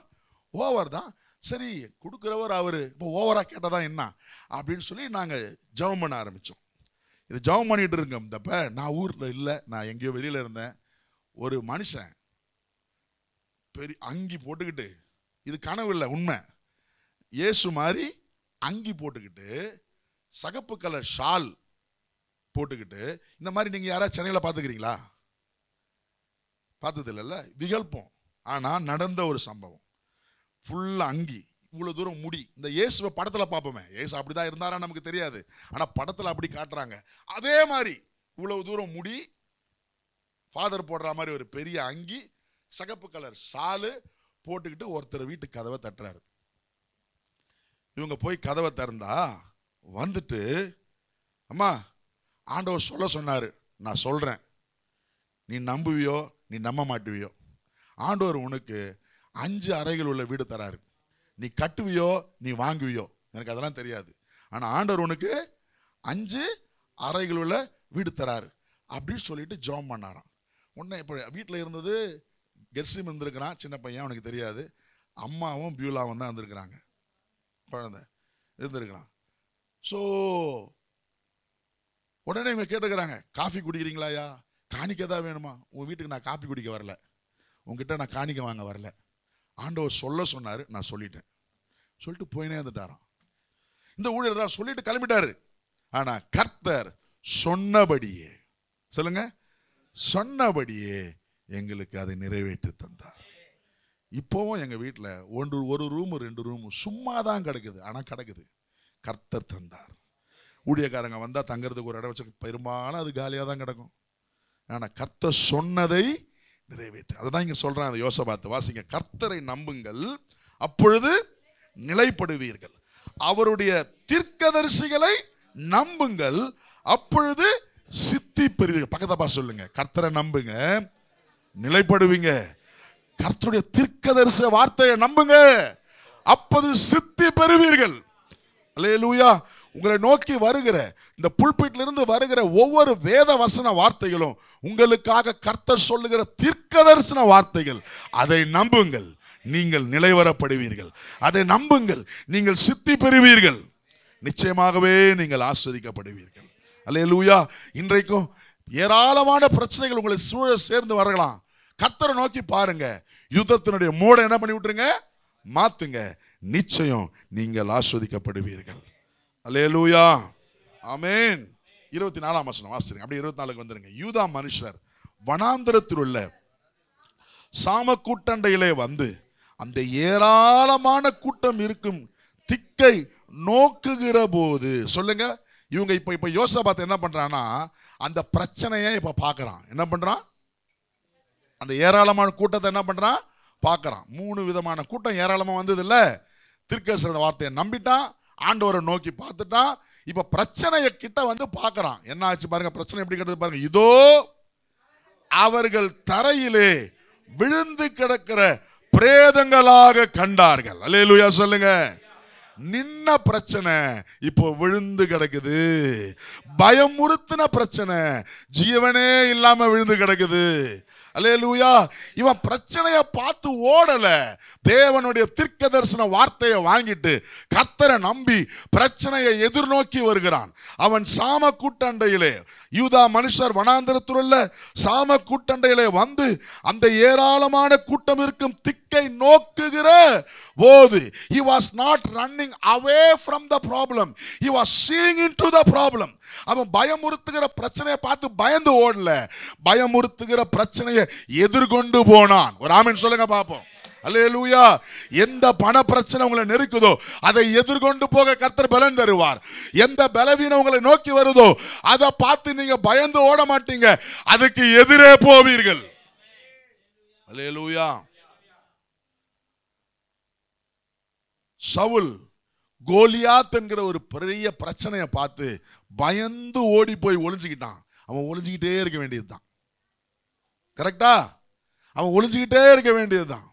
ஓவர் தான். சரி, கொடுக்குறவர் அவரு, இப்போ ஓவராக கேட்டதான் என்ன அப்படின்னு சொல்லி நாங்கள் ஜெபம் பண்ண ஆரம்பித்தோம். இது ஜெபம் பண்ணிட்டு இருக்கோம். நான் ஊரில் இல்லை, நான் எங்கேயோ வெளியில் இருந்தேன். ஒரு மனுஷன் பெரிய அங்கி போட்டுக்கிட்டு, இது கனவு இல்லை, உண்மை, இயேசு மாதிரி அங்கி போட்டுக்கிட்டு, சகப்பு கலர் ஷால் போட்டுக்கிட்டு, இந்த மாதிரி நீங்கள் யாராவது சென்னையில் பார்த்துக்கிறீங்களா? பார்த்தது இல்லைல்ல, விகல்பம். ஆனால் நடந்த ஒரு சம்பவம். ஃபுல்லாக அங்கி, இவ்வளோ தூரம் முடி. இந்த இயேசுவை படத்தில் பார்ப்போமே, இயேசு அப்படிதான் இருந்தாரா நமக்கு தெரியாது, ஆனால் படத்தில் அப்படி காட்டுறாங்க. அதே மாதிரி இவ்வளவு தூரம் முடி, ஃபாதர் போடுற மாதிரி ஒரு பெரிய அங்கி, சகப்பு கலர் ஷாலு போட்டுக்கிட்டு ஒருத்தர் வீட்டு கதவை தட்டுறாரு. இவங்க போய் கதவை திறந்தா வந்துட்டு, அம்மா ஆண்டவர் சொல்ல சொன்னாரு, நான் சொல்றேன், நீ நம்புவியோ நீ நம்ப மாட்டுவியோ, ஆண்டவர் உனக்கு 5 அறைகள் உள்ள வீடு தராரு. நீ கட்டுவியோ நீ வாங்குவியோ, எனக்கு அதெல்லாம் தெரியாது, ஆனா ஆண்டவர் உனக்கு 5 அறைகள் உள்ள வீடு தராரு அப்படின்னு சொல்லிட்டு ஜெபம் பண்ணாராம். உடனே இப்போ வீட்டில் இருந்தது கெர்சிம் இருந்திருக்கிறான், சின்ன பையன், அவனுக்கு தெரியாது. அம்மாவும் பியூலாவும் தான் இருந்திருக்கிறாங்க, குழந்தை இருந்திருக்கிறான். ஸோ உடனே இவங்க கேட்டுக்கிறாங்க, காஃபி குடிக்கிறீங்களாயா, காணிக்க தான் வேணுமா? உன் வீட்டுக்கு நான் காஃபி குடிக்க வரல, உங்ககிட்ட நான் காணிக்க வாங்க வரல, ஆண்டவர் சொல்ல சொன்னாரு, நான் சொல்லிட்டேன் சொல்லிட்டு போயினே வந்துட்டாராம். இந்த ஊழியர் தான் சொல்லிட்டு கிளம்பிட்டாரு. ஆனா கர்த்தர் சொன்னபடியே, சொல்லுங்க, சொன்னபடியே எங்களுக்கு அதை நிறைவேற்றி தந்தார். இப்போவும் எங்க வீட்டில் ஒரு ரூம் 2 ரூம் சும்மா தான் கிடக்குது, ஆனா கிடக்குது, கர்த்தர் தந்தார். ஊழியக்காரங்க வந்தா தங்கறதுக்கு ஒரு இடம் வச்சு பெரும்பாலும் அது காலியாக தான் கிடக்கும். ஆனா கர்த்தர் சொன்னதை நிறைவேற்று, அதுதான் இங்க சொல்றான். அந்த யோசபாத்து வாசிங்க, கர்த்தரை நம்புங்கள் அப்பொழுது நிலைப்படுவீர்கள், அவருடைய தீர்க்கதரிசிகளை நம்புங்கள் அப்பொழுது சித்தி பெறுவீர்கள். பக்கத்தப்பா சொல்லுங்க, கர்த்தரை நம்புங்க நிலைப்படுவீங்க, கர்த்தருடைய தீர்க்கதரிசி வார்த்தையை நம்புங்க அப்போது சித்தி பெறுவீர்கள். அல்லேலூயா. உங்களை நோக்கி வருகிற இந்த புல்பிட்ல இருந்து வருகிற ஒவ்வொரு வேத வசன வார்த்தைகளும் உங்களுக்காக கர்த்தர் சொல்லுகிற தீர்க்கதரிசன வார்த்தைகள். அதை நம்புங்கள், நீங்கள் நிலைவரப்படுவீர்கள். அதை நம்புங்கள், நீங்கள் சித்தி பெறுவீர்கள். நிச்சயமாகவே நீங்கள் ஆஸ்வதிக்கப்படுவீர்கள். அல்லேலூயா. இன்றைக்கும் ஏராளமான பிரச்சனைகள் உங்களை சூழ சேர்ந்து வரலாம். கர்த்தரை நோக்கி பாருங்க, யுத்தத்தினுடைய மூட என்ன பண்ணி விட்டுருங்க, மாத்துங்க, நிச்சயம் நீங்கள் ஆஸ்வதிக்கப்படுவீர்கள். அல்லேலூயா, ஆமென். 24ஆம் வசனம் வாசிங்க, அப்படியே 24க்கு வந்துருங்க. யூதா மனுஷர் வனாந்தரத்தில் உள்ள சாம கூட்டண்டையிலே வந்து அந்த ஏராளமான கூட்டம் இருக்கும் திக்கை நோக்குகிற போது, சொல்லுங்க, இவங்க இப்ப யோசபாத் என்ன பண்றான்னா, அந்த பிரச்சனையை இப்ப பாக்குறான். என்ன பண்றான்? அந்த ஏராளமான கூட்டத்தை என்ன பண்றான்? பார்க்கறான். 3 விதமான கூட்டம் ஏராளமா வந்தது இல்ல. தீர்க்கதரிசன வார்த்தையை நம்பிட்டான், ஆண்டவரை நோக்கி பார்த்துட்டான். இப்ப பிரச்சனையை கிட்ட வந்து பார்க்கறான். என்ன ஆச்சு பாருங்க, பிரச்சனை எப்படி கிடக்குது பாருங்க. இதோ அவர்கள் தரையிலே விழுந்து கிடக்கிற பிரேதங்களாக கண்டார்கள். அல்லேலூயா சொல்லுங்க. நின்ன பிரச்சனை இப்போ விழுந்து கிடக்குது. பயமுறுத்தின பிரச்சனை ஜீவனே இல்லாம விழுந்து கிடக்குது. அல்லேலூயா. இவன் பிரச்சனையை பார்த்து ஓடல, தேவனுடைய தீர்க்கதரிசன வார்த்தையை வாங்கிட்டு கர்த்தரை நம்பி பிரச்சனையை எதிர்நோக்கி வருகிறான். அவன் சாம கூட்டண்டையிலே, யூதா மனுஷர் வனாந்தரத்தில் உள்ள சாம கூட்டண்டையிலே வந்து அந்த ஏராளமான கூட்டம் இருக்கும் திக்கை நோக்குகிற போது, he was not running away from the problem, he was seeing into the problem. அவன் பயமுறுத்துகிற பிரச்சனையை பார்த்து பயந்து ஓடல, பயமுறுத்துகிற பிரச்சனையை எதிர்கொண்டு போனான். ஒரு ஆமென் சொல்லுங்க பாப்போம். அல்லேலூயா. எந்த பண பிரச்சனை உங்களை நெருக்குதோ அதை எதிர்கொண்டு போக கர்த்தர் பலன் தருவார். எந்த பலவீனம் உங்களை நோக்கி வருதோ அதை பார்த்து நீங்க பயந்து ஓட மாட்டீங்க, அதுக்கு எதிரே போவீர்கள். அல்லேலூயா. சவுல் கோலியாத் என்கிற ஒரு பெரிய பிரச்சனையை பார்த்து பயந்து ஓடி போய் ஒளிஞ்சுக்கிட்டான். அவன் ஒளிஞ்சுக்கிட்டே இருக்க வேண்டியதுதான். கரெக்டா? அவன் ஒளிஞ்சுக்கிட்டே இருக்க வேண்டியதுதான்.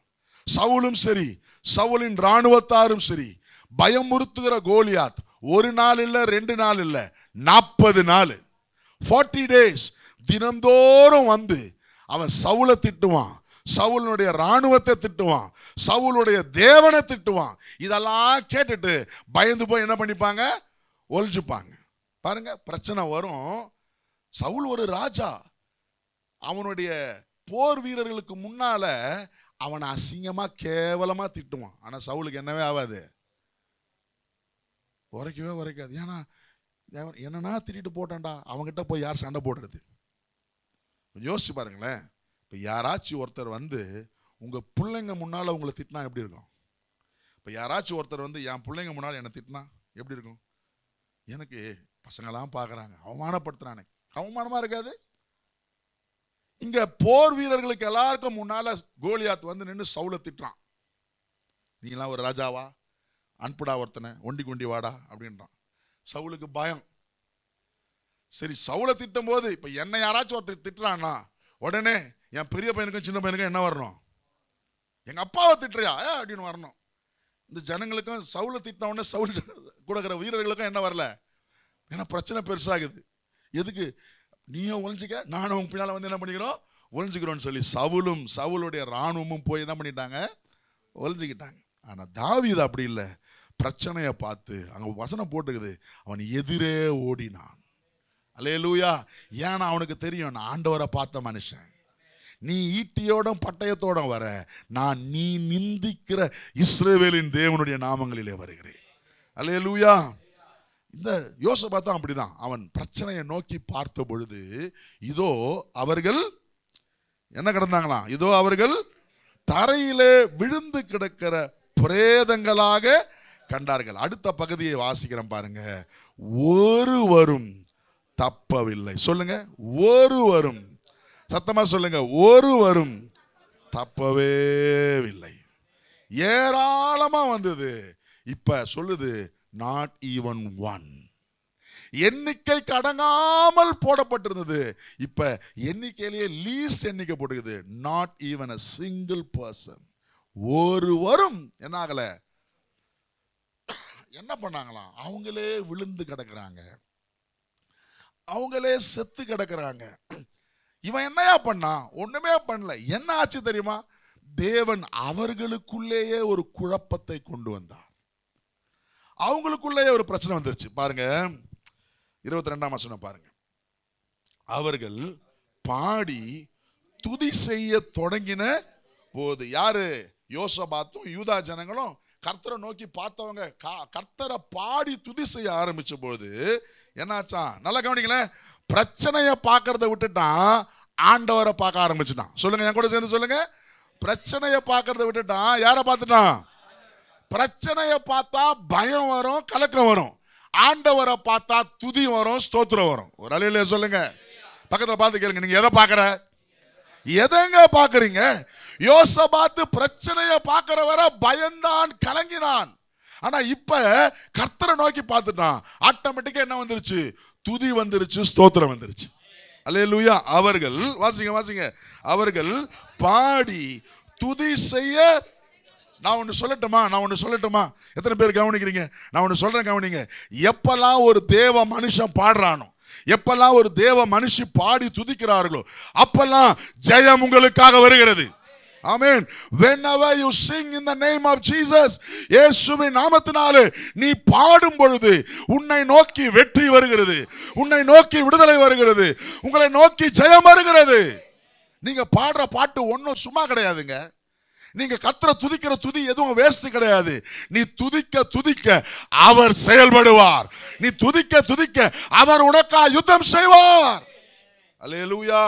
சவுலும் சரி, சவுலின் ராணுவத்தாரும் சரி, பயமுறுத்துகிற கோலியாத் 1 நாள் இல்ல 2 நாள் இல்ல 40 நாள் 40 days தினந்தோறும் வந்து அவன் சவுலை திட்டுவான், சவுலுடைய ராணுவத்தை திட்டுவான், சவுலுடைய தேவனை திட்டுவான். இதெல்லாம் கேட்டுட்டு பயந்து போய் என்ன பண்ணிப்பாங்க? ஒளிஞ்சுப்பாங்க. பாருங்க, பிரச்சனை வரும். சவுல் ஒரு ராஜா, அவனுடைய போர் வீரர்களுக்கு முன்னால அவனை அசிங்கமா கேவலமா திட்டுவான். ஆனா சவுலுக்கு என்னவே ஆகாது, உரைக்காது. ஏன்னா என்னன்னா திட்டிட்டு போட்டான்டா, அவன்கிட்ட போய் யார் சண்டை போடுறது? யோசிச்சு பாருங்களேன். இப்போ யாராச்சும் ஒருத்தர் வந்து உங்க பிள்ளைங்க முன்னால உங்களை திட்டினா எப்படி இருக்கும்? இப்போ யாராச்சும் ஒருத்தர் வந்து என் பிள்ளைங்க முன்னால் என்னை திட்டினா எப்படி இருக்கும்? எனக்கு பசங்களாம் பார்க்குறாங்க, அவமானப்படுத்துறானே, அவமானமா இருக்காது? இங்க போர் வீரர்களுக்கு எல்லாருக்கும் முன்னால கோலியாத் வந்து நின்று சவுலை திட்டுறான். நீங்களாம் ஒரு ராஜாவா? அனுப்புடா ஒருத்தனை, ஒண்டி கொண்டி வாடா அப்படின்றான். சவுலுக்கு பயம். சரி, சவுலை திட்டும் போது இப்ப என்ன யாராச்சும் ஒருத்தர் திட்டுறான்னா உடனே என் பெரிய பையனுக்கும் சின்ன பையனுக்கும் என்ன வரணும்? எங்க அப்பாவை திட்டுறியா அப்படின்னு வரணும். இந்த ஜனங்களுக்கும் சவுலை திட்டின உடனே சவுல் கொடுக்கிற வீரர்களுக்கும் என்ன வரல? ஏன்னா பிரச்சனை பெருசாகுது. எதுக்கு? நீயும் ஒழிஞ்சிக்க, நானும் உங்க பின்னால வந்து என்ன பண்ணிக்கிறோம்? ஒழிஞ்சுக்கிறோன்னு சொல்லி சவுலும் சவுளுடைய ராணுவமும் போய் என்ன பண்ணிட்டாங்க? ஒழிஞ்சுக்கிட்டாங்க. ஆனா தாவீது அப்படி இல்லை. பிரச்சனையை பார்த்து அங்க வசனம் போட்டுக்குது, அவன் எதிரே ஓடினான். அல்லேலூயா. ஏன்னா அவனுக்கு தெரியும், நான் ஆண்டவரை பார்த்த மனுஷன். நீ ஈட்டியோட பட்டயத்தோட வர, நான் நீ நிந்திக்கிற இஸ்ரவேலின் தேவனுடைய நாமங்களிலே வருகிறேன். அல்லேலூயா. இந்த யோசபாத்தான் அப்படிதான். அவன் பிரச்சனையை நோக்கி பார்த்த பொழுது இதோ அவர்கள் என்ன கிடந்தாங்களாம்? இதோ அவர்கள் தரையிலே விழுந்து கிடக்கிற பிரேதங்களாக கண்டார்கள். அடுத்த பகுதியை வாசிக்கிறேன் பாருங்க. ஒருவரும் தப்பவில்லை. சொல்லுங்க, ஒருவரும். சத்தமா சொல்லுங்க, ஒருவரும் தப்பவே இல்லை. ஏராளமா வந்தது. இப்ப சொல்லுது, நாட் ஈவன் ஒன். எண்ணிக்கை கடங்காமல் போடப்பட்டிருந்தது. இப்ப எண்ணிக்கையிலேயே லீஸ்ட் எண்ணிக்கை போட்டுக்குது. Not even a single person. ஒருவரும் என்ன ஆகல? என்ன பண்ணாங்களாம்? அவங்களே விழுந்து கிடக்குறாங்க, அவங்களே செத்து கிடக்குறாங்க. இவன் என்னையா பண்ணா? ஒண்ணுமே பண்ணல. என்ன ஆச்சு தெரியுமா? தேவன் அவர்களுக்குள்ளேயே ஒரு குழப்பத்தை கொண்டு வந்தார். அவங்களுக்குள்ளேயே ஒரு பிரச்சனை வந்துருச்சு. பாருங்க 22ஆம் வசனம் பாருங்க. அவர்கள் பாடி துதி செய்ய தொடங்கின போது, யாரு? யோசபாத்தும் யூதா ஜனங்களும் கர்த்தரை நோக்கி பார்த்தவங்க கர்த்தரை பாடி துதி செய்ய ஆரம்பிச்ச போது என்னாச்சா? நல்லா கவனிங்களேன். பிரச்சனையை பார்க்கறத விட்டுட்டான், ஆண்டவரை பார்க்க ஆரம்பிச்சுட்டான். சொல்லுங்க, என் கூட சேர்ந்து சொல்லுங்க. பிரச்சனையை பார்க்கறத விட்டுட்டான், யாரை பார்த்துட்டான்? பிரச்சனையை பார்த்தா பயம் வரும், கலக்கம் வரும். ஆண்டவரை பார்த்தா துதி வரும், ஸ்தோத்திரம் வரும். ஒரு அலையில சொல்லுங்க. பக்கத்துல பார்த்து கேளுங்க, நீங்க எதை பார்க்கற? எதங்க பார்க்கறீங்க? யோசபாத்து பிரச்சனையை பார்க்கிற வர பயந்தான், கலங்கினான். ஆனா இப்ப கர்த்தரை நோக்கி பார்த்துட்டான். ஆட்டோமேட்டிக்கா என்ன வந்துருச்சு? துதி வந்துருச்சு, ஸ்தோத்திரம் வந்துருச்சு. அல்லேலூயா. அவர்கள் வாசிங்க, அவர்கள் பாடி துதி செய்ய. நான் ஒன்று சொல்லட்டுமா? எத்தனை பேர் கவனிக்கிறீங்க? நான் ஒன்று சொல்றேன், கவனிங்க. எப்பெல்லாம் ஒரு தேவ மனுஷன் பாடுறானோ, எப்பெல்லாம் ஒரு தேவ மனுஷி பாடி துதிக்கிறார்களோ, அப்பெல்லாம் ஜெயம் உங்களுக்காக வருகிறது. ஆமென். Whenever you sing in the name of Jesus, இயேசுவின் நாமத்தினாலே நீ பாடும் பொழுது உன்னை நோக்கி வெற்றி வருகிறது, உன்னை நோக்கி விடுதலை வருகிறது, உங்களை நோக்கி ஜெயம் வருகிறது. நீங்க பாடுற பாட்டு ஒன்றும் சும்மா கிடையாதுங்க. நீங்க கர்த்தரை துதிக்கிற துதி எதுவும் வேஸ்ட் கிடையாது. நீ துதிக்க துதிக்க அவர் செயல்படுவார். நீ துதிக்க துதிக்க அவர் உனக்கா யுத்தம் செய்வார். அல்லேலூயா.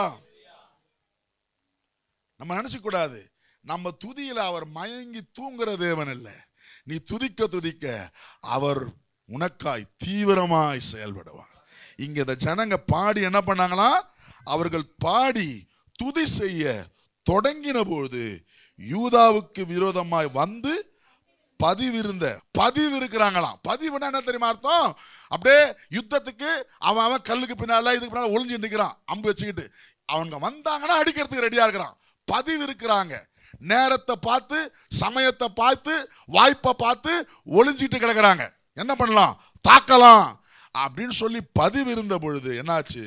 நம்ம நினைச்சு கூடாது, நம்ம துதியில அவர் மயங்கி தூங்குற தேவன் இல்ல. நீ துதிக்க துதிக்க அவர் உனக்காய் தீவிரமாய் செயல்படுவார். இங்க இந்த ஜனங்க பாடி என்ன பண்ணாங்களா? அவர்கள் பாடி துதி செய்ய தொடங்கின போது யூதாவுக்கு விரோதமாய் வந்து பதிவு இருக்கிறாங்களாம். பதிவுனா என்ன தெரியுமா அர்த்தம்? அப்படியே யுத்தத்துக்கு அவன் கல்லுக்கு பின்னால இதுக்கு பின்னால ஒளிஞ்சு நிற்கிறான், அம்பு வச்சுக்கிட்டு. அவங்க வந்தாங்கன்னா அடிக்கிறதுக்கு ரெடியா இருக்கிறான். பதிவு இருக்கிறாங்க. நேரத்தை பார்த்து, சமயத்தை பார்த்து, வாய்ப்பை பார்த்து ஒளிஞ்சிட்டு கிடக்குறாங்க. என்ன பண்ணலாம்? தாக்கலாம் அப்படின்னு சொல்லி பதிவு இருந்த பொழுது என்னாச்சு?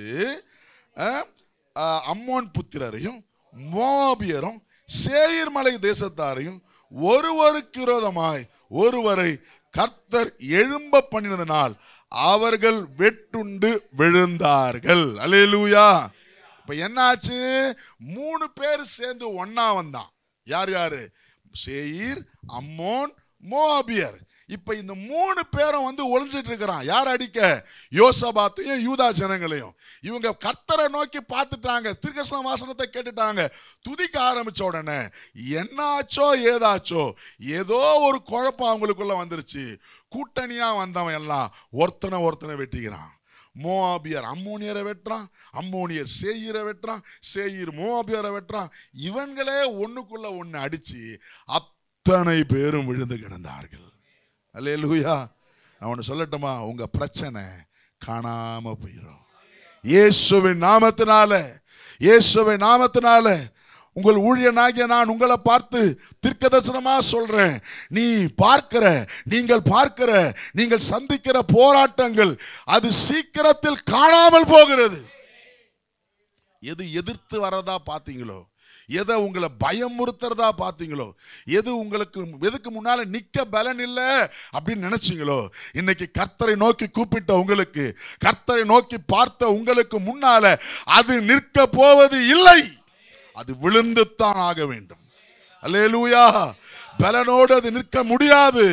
அம்மோன் புத்திரரையும் மோவாபியரும் சேயீர் மலை தேசத்தாரையும் ஒருவருக்கு விரோதமாய் ஒருவரை கர்த்தர் எழும்ப பண்ணினதனால் அவர்கள் வெட்டுண்டு விழுந்தார்கள். அல்லேலூயா. இப்ப என்னாச்சு? 3 பேர் சேர்ந்து ஒன்னா வந்தான். யார் யாரு? சேயீர், அம்மோன், மோவாபியர். இப்ப இந்த 3 பேரும் வந்து ஒளிஞ்சிட்டு இருக்கிறான். யார் அடிக்க? யோசபாத்தையும் யூதா ஜனங்களையும். இவங்க கர்த்தரை நோக்கி பார்த்துட்டாங்க, தீர்க்கதரிசன வாசனத்தை கேட்டுட்டாங்க. துதிக்க ஆரம்பிச்ச உடனே என்னாச்சோ ஏதாச்சோ ஏதோ ஒரு குழப்பம் அவங்களுக்குள்ள வந்துருச்சு. கூட்டணியா வந்தவன் எல்லாம் ஒருத்தனை வெட்டிக்கிறான். மோவாபியர் அம்மோனியரை வெட்டுறான், அம்மோனியர் சேயீரை வெட்டுறான், சேயீர் மோவாபியரை வெட்டுறான். இவங்களே ஒண்ணுக்குள்ள ஒண்ணு அடிச்சு அத்தனை பேரும் விழுந்து கிடந்தார்கள். அல்லேலூயா. நான் ஒன்று சொல்லட்டுமா? உங்க பிரச்சனை காணாம போயிடும். இயேசுவின் நாமத்தினால உங்கள் ஊழியனாகிய நான் உங்களை பார்த்து தீர்க்கதரிசனமா சொல்றேன். நீங்கள் பார்க்கிற நீங்கள் சந்திக்கிற போராட்டங்கள் அது சீக்கிரத்தில் காணாமல் போகிறது. எது எதிர்த்து வரதா பார்த்தீங்களோ, எதை உங்களை பயமுறுத்துறதா பார்த்தீங்களோ, எதுக்கு முன்னால நிக்க பலன் இல்லை அப்படின்னு நினைச்சீங்களோ, இன்னைக்கு கர்த்தரை நோக்கி கூப்பிட்ட உங்களுக்கு, கர்த்தரை நோக்கி பார்த்த உங்களுக்கு முன்னால அது நிற்க போவது இல்லை. அது விழுந்துத்தான் ஆக வேண்டும். அல்லேலூயா. பலனோடு அது நிற்க முடியாது.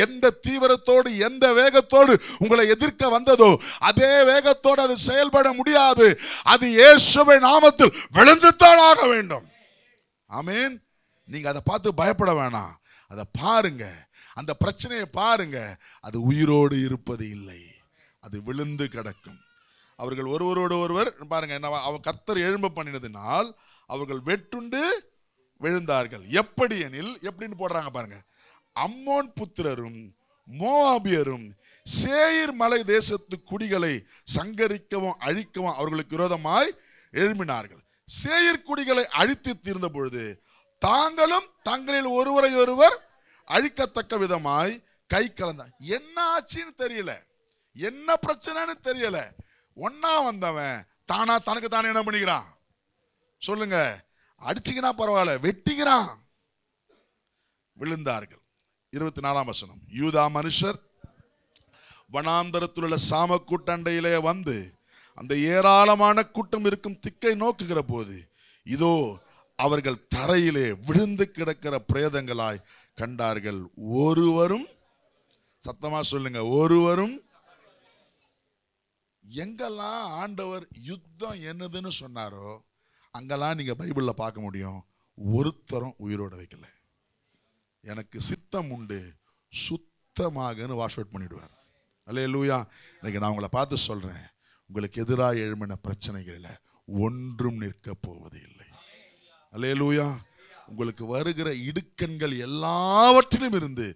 எந்த தீவிரத்தோடு எந்த வேகத்தோடு உங்களை எதிர்க்க வந்ததோ அதே வேகத்தோடு அது செயல்பட முடியாது. அது இயேசுவின் நாமத்தில் விழுந்துத்தான் ஆக வேண்டும். ஆமென். நீங்க அதை பார்த்து பயப்பட வேணாம். அதை பாருங்க, அந்த பிரச்சனையை பாருங்க. அது உயிரோடு இருப்பது இல்லை, அது விழுந்து கிடக்கும். அவர்கள் ஒருவரோடு ஒருவர் பாருங்க, கர்த்தர் எழும்ப பண்ணினதினால் அவர்கள் வெட்டுண்டு விழுந்தார்கள். எப்படி எனில், எப்படின்னு போடுறாங்க பாருங்க. அம்மோன் புத்திரரும் மோவாபியரும் சேயீர் மலை தேசத்து குடிகளை சங்கரிக்கவும் அழிக்கவும் அவர்களுக்கு விரோதமாய் எழும்பினார்கள். சேயீர் குடிகளை அழித்து தீர்ந்த பொழுது தாங்களும் தங்களில் ஒருவரை ஒருவர் அழிக்கத்தக்க விதமாய் கை கலந்தார். என்ன ஆச்சுன்னு தெரியல, என்ன பிரச்சனைன்னு தெரியல. ஒன்னா வந்தவன் தானா தனக்கு தானே என்ன பண்ணிக்கிறான்? சொல்லுங்க. அடிச்சுக்கினா பரவாயில்ல, வெட்டிக்கிறான். விழுந்தார்கள். 24ஆம் வசனம். யூதா மனுஷர் வனாந்தரத்தில் உள்ள சாம கூட்டண்டையிலே வந்து அந்த ஏராளமான கூட்டம் இருக்கும் திக்கை நோக்குகிற போது இதோ அவர்கள் தரையிலே விழுந்து கிடக்கிற பிரேதங்களாய் கண்டார்கள். ஒருவரும், சத்தமா சொல்லுங்க, ஒருவரும். எங்கெல்லாம் ஆண்டவர் யுத்தம் என்னதுன்னு சொன்னாரோ அங்கெல்லாம் நீங்க பைபிள்ல பார்க்க முடியும், ஒருத்தரும் உயிரோட வைக்கல. எனக்கு சித்தம் உண்டு, சுத்தமாகன்னு வாஷ் அவுட் பண்ணிடுவார். அல்லேலூயா. இன்னைக்கு நான் உங்களை பார்த்து சொல்றேன், உங்களுக்கு எதிராக எழும்பின பிரச்சனைகளில் ஒன்றும் நிற்க போவது இல்லை. அல்லேலூயா. உங்களுக்கு வருகிற இடுக்கண்கள் எல்லாவற்றிலும் இருந்து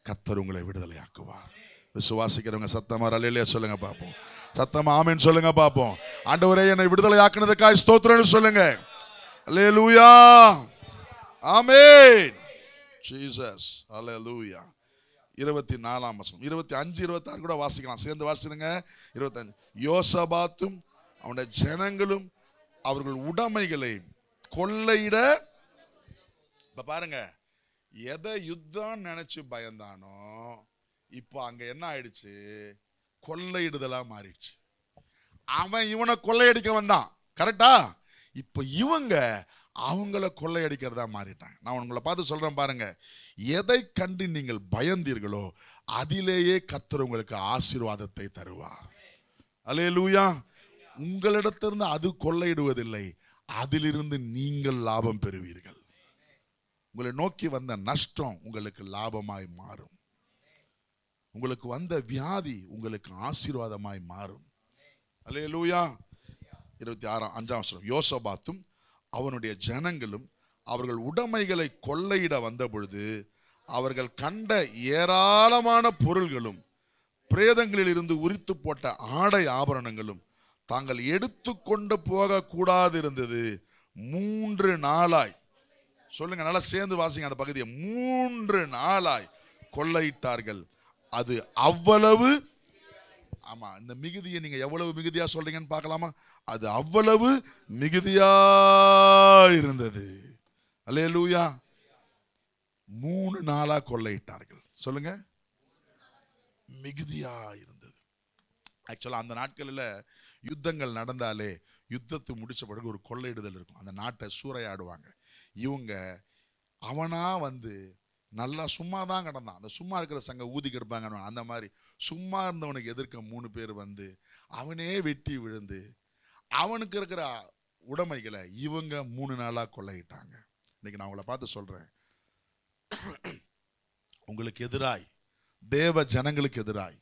கர்த்தர் உங்களை விடுதலையாக்குவார். விசுவாசிக்கிறவங்க சத்தமா அல்லேலூயா சொல்லுங்க பாப்போம். சத்தமா ஆமென் சொல்லுங்க பாப்போம். ஆண்டவரே என்னை விடுதலையாக்குனதுக்காக ஸ்தோத்திரம்னு சொல்லுங்க. அல்லேலூயா. ஆமென். ஜீசஸ். அல்லேலூயா. 24ஆம் வசனம். 25, 26 கூட வாசிக்கலாம், சேர்ந்து வாசிடுங்க. 25. யோசபாத்தும் அவனுடைய ஜனங்களும் அவர்கள் உடைமைகளை கொள்ளையிட. இப்ப பாருங்க, எதை யுத்தம் நினைச்சு பயந்தானோ இப்போ அங்க என்ன ஆயிடுச்சு? கொள்ளையிடுதலா மாறிடுச்சு. அவன் இவனை கொள்ளையடிக்க வந்தான், கரெக்டா? இப்ப இவங்க அவங்கள கொள்ளையடிக்கிறதா மாறிட்டாங்க. நான் உங்களை பார்த்து சொல்றேன் பாருங்க, எதை கண்டு நீங்கள் பயந்தீர்களோ அதிலேயே கர்த்தர் உங்களுக்கு ஆசீர்வாதத்தை தருவார். அல்லேலூயா. உங்களிடத்திலிருந்து அது கொள்ளையிடுவதில்லை, அதிலிருந்து நீங்கள் லாபம் பெறுவீர்கள். உங்களை நோக்கி வந்த நஷ்டம் உங்களுக்கு லாபமாய் மாறும். உங்களுக்கு வந்த வியாதி உங்களுக்கு ஆசீர்வாதமாய் மாறும். அல்லேலூயா. 26ஆம் வசனம். யோசபாத்தும் அவனுடைய ஜனங்களும் அவர்கள் உடைமைகளை கொள்ளையிட வந்த பொழுது அவர்கள் கண்ட ஏராளமான பொருள்களும் பிரேதங்களில் இருந்து உரித்து போட்ட ஆடை ஆபரணங்களும் தாங்கள் எடுத்து கொண்டு போக கூடாது இருந்தது. 3 நாளாய், சொல்லுங்க, நல்லா சேர்ந்து வாசிங்க அந்த பகுதியை. 3 நாளாய் கொள்ளையிட்டார்கள். அது அவ்வளவு ஆமா, இந்த மிகுதியை நீங்க எவ்வளவு மிகுதியா சொல்றீங்கன்னு பார்க்கலாமா? அது அவ்வளவு மிகுதியா இருந்தது. அல்லேலூயா. 3 நாளா கொள்ளையிட்டார்கள். சொல்லுங்க, மிகுதியா இருந்தது. ஆக்சுவலா அந்த நாட்களில் யுத்தங்கள் நடந்தாலே யுத்தத்தை முடிச்ச பிறகு ஒரு கொள்ளையிடுதல் இருக்கும். அந்த நாட்டை சூறையாடுவாங்க. இவங்க அவனா வந்து நல்லா சும்மா தான் கிடந்தான். அந்த சும்மா இருக்கிற சங்க ஊதி கெடுப்பாங்க. அந்த மாதிரி சும்மா இருந்தவனுக்கு எதிர்க்க 3 பேர் வந்து அவனே வெட்டி விழுந்து அவனுக்கு இருக்கிற உடைமைகளை இவங்க 3 நாளா கொள்ளையிட்டாங்க. இன்னைக்கு நான் உங்களை பார்த்து சொல்றேன், உங்களுக்கு எதிராய், தேவ ஜனங்களுக்கு எதிராய்,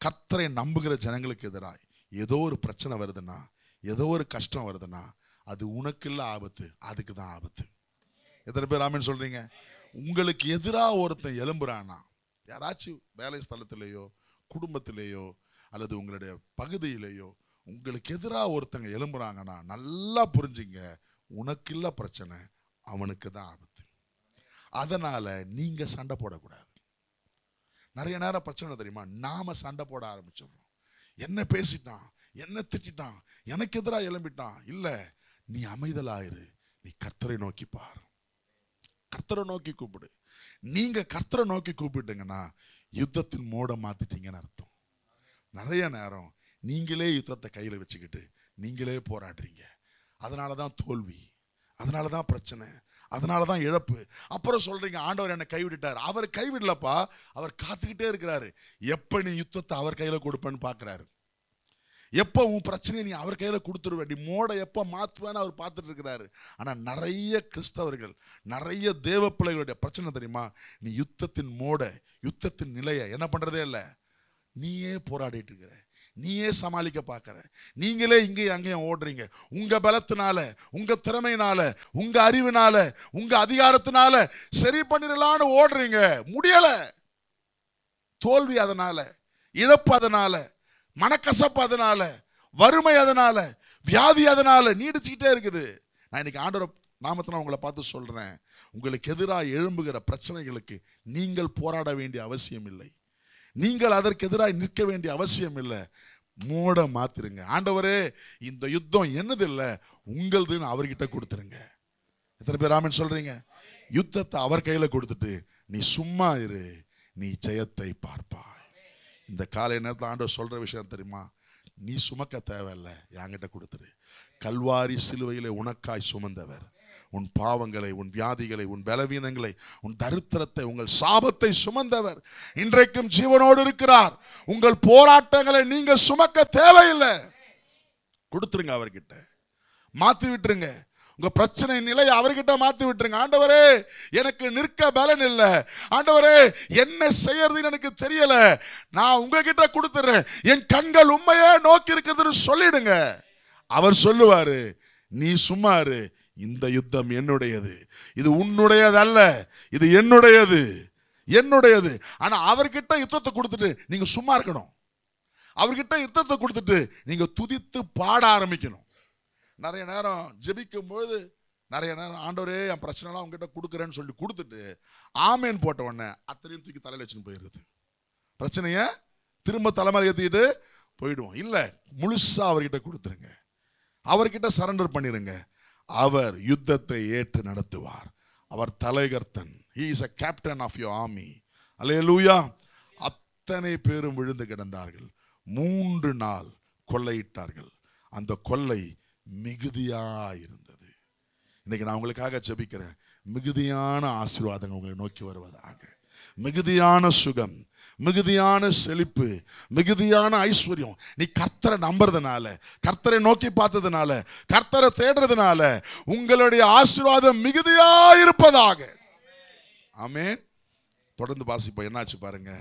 கர்த்தரை நம்புகிற ஜனங்களுக்கு எதிராய் ஏதோ ஒரு பிரச்சனை வருதுன்னா, ஏதோ ஒரு கஷ்டம் வருதுன்னா, அது உனக்கு இல்ல ஆபத்து, அதுக்கு தான் ஆபத்து. எத்தனை பேர் ஆமென் சொல்றீங்க? உங்களுக்கு எதிராக ஒருத்தன் எழும்புறானா, யாராச்சும் வேலை ஸ்தலத்திலேயோ குடும்பத்திலேயோ அல்லது உங்களுடைய பகுதியிலேயோ உங்களுக்கு எதிராக ஒருத்தங்க எழும்புறாங்கன்னா நல்லா புரிஞ்சுங்க, உனக்கு இல்ல பிரச்சனை, அவனுக்கு தான் ஆபத்து. அதனால நீங்க சண்டை போடக்கூடாது. நிறைய நேரம் பிரச்சனை தெரியுமா, நாம சண்டை போட ஆரம்பிச்சிடுறோம். என்ன பேசிட்டான், என்ன திட்டான், எனக்கு எதிராக எழும்பிட்டான். இல்ல, நீ அமைதலாயிரு, நீ கர்த்தரை நோக்கி பார், கர்த்தரை நோக்கி கூப்பிடு. நீங்க கர்த்தரை நோக்கி கூப்பிட்டீங்கன்னா யுத்தத்தின் மோட மாத்திட்டீங்கன்னு அர்த்தம். நிறைய நேரம் நீங்களே யுத்தத்தை கையில வச்சுக்கிட்டு நீங்களே போராடுறீங்க. அதனாலதான் தோல்வி, அதனாலதான் பிரச்சனை, அதனாலதான் இழப்பு. அப்புறம் சொல்றீங்க ஆண்டவர் என்னை கைவிட்டுட்டார். அவர் கைவிடலப்பா, அவர் காத்துக்கிட்டே இருக்கிறாரு. எப்ப நீ யுத்தத்தை அவர் கையில கொடுப்பேன்னு பாக்குறாரு. எப்போ உன் பிரச்சனையை நீ அவர் கையில கொடுத்துருவேன், நீ மோட எப்போ மாற்றுவேன்னு அவர் பார்த்துட்டு இருக்கிறாரு. ஆனால் நிறைய கிறிஸ்தவர்கள், நிறைய தேவ பிள்ளைகளுடைய பிரச்சனை தெரியுமா, நீ யுத்தத்தின் மோட, யுத்தத்தின் நிலையை என்ன பண்றதே இல்லை. நீயே போராடிட்டு இருக்கிற, நீயே சமாளிக்க பார்க்கிற, நீங்களே இங்கேயும் அங்கேயும் ஓடுறீங்க. உங்க பலத்தினால, உங்க திறமையினால, உங்க அறிவினால, உங்க அதிகாரத்தினால சரி பண்ணிடலான்னு ஓடுறீங்க, முடியல. தோல்வி அதனால, இழப்பு அதனால, மனக்கசப்பு அதனால, வறுமை அதனால, வியாதி அதனால நீடிச்சுக்கிட்டே இருக்குது. நான் இன்னைக்கு ஆண்டவர் நாமத்தினால் உங்களை பார்த்து சொல்றேன், உங்களுக்கு எதிராக எழும்புகிற பிரச்சனைகளுக்கு நீங்கள் போராட வேண்டிய அவசியம் இல்லை, நீங்கள் அதற்கு எதிராக நிற்க வேண்டிய அவசியம் இல்லை. மோட மாத்திருங்க. ஆண்டவரே, இந்த யுத்தம் என்னது இல்லை, உங்களதுன்னு அவர்கிட்ட கொடுத்துருங்க. எத்தனை பேர் ஆமென் சொல்றீங்க? யுத்தத்தை அவர் கையில கொடுத்துட்டு நீ சும்மா இரு, நீ ஜெயத்தை பார்ப்பாய். இந்த காலை நேரத்தில் ஆண்டவர் சொல்ற விஷயம் தெரியுமா, நீ சுமக்க தேவையில்லை, என்கிட்ட கொடுத்துரு. கல்வாரி சிலுவையிலே உனக்காய் சுமந்தவர் உன் பாவங்களை, உன் வியாதிகளை, உன் பலவீனங்களை, உன் தரித்திரத்தை, உங்கள் சாபத்தை சுமந்தவர் இன்றைக்கும் ஜீவனோடு இருக்கிறார். உங்கள் போராட்டங்களை நீங்க சுமக்க தேவையில்லை, கொடுத்துருங்க அவர்கிட்ட, மாத்தி விட்டுருங்க. உங்க பிரச்சனை நிலையை அவர்கிட்ட மாத்தி விட்டுருங்க. ஆண்டவரே, எனக்கு நிற்க பலன் இல்லை, ஆண்டவரே என்ன செய்யறதுன்னு எனக்கு தெரியல, நான் உங்ககிட்ட கொடுத்துறேன், என் கண்கள் உண்மையே நோக்கி இருக்கிறதுன்னு சொல்லிடுங்க. அவர் சொல்லுவாரு, நீ சும்மா இரு, இந்த யுத்தம் என்னுடையது, இது உன்னுடையது அல்ல, இது என்னுடையது, என்னுடையது. ஆனா அவர்கிட்ட யுத்தத்தை கொடுத்துட்டு நீங்க சும்மா இருக்கணும். அவர்கிட்ட யுத்தத்தை கொடுத்துட்டு நீங்க துதித்து பாட ஆரம்பிக்கணும். நிறைய நேரம் ஜெபிக்கும் போது நிறைய நேரம் ஆண்டவரே என் பிரச்சனைலாம் உங்ககிட்ட கொடுக்குறேன்னு சொல்லி கொடுத்துட்டு ஆமேன் போட்ட உடனே அத்தனையும் தூக்கி தலையில வச்சுன்னு போயிடுது. பிரச்சனைய திரும்ப தலைமையில் ஏற்றிக்கிட்டு போயிடுவோம். இல்லை, முழுசா அவர்கிட்ட கொடுத்துருங்க, அவர்கிட்ட சரண்டர் பண்ணிருங்க. அவர் யுத்தத்தை ஏற்று நடத்துவார். அவர் தலைகர்த்தன். He is a captain of your army. அல்லேலூயா. அத்தனை பேரும் விழுந்து கிடந்தார்கள். 3 நாள் கொள்ளையிட்டார்கள். அந்த கொள்ளை மிகுதியா இருந்தது. இன்னைக்கு நான் உங்களுக்காக ஜெபிக்கிறேன், மிகுதியான ஆசீர்வாதங்கள் உங்களை நோக்கி வருவதாக. மிகுதியான சுகம், மிகுதியான செழிப்பு, மிகுதியான ஐஸ்வர்யம். நீ கர்த்தரை நம்புறதுனால, கர்த்தரை நோக்கி பார்த்ததுனால, கர்த்தரை தேடுறதுனால உங்களுடைய ஆசீர்வாதம் மிகுதியா இருப்பதாக. ஆமென். தொடர்ந்து வாசிப்போம். என்னாச்சு பாருங்க,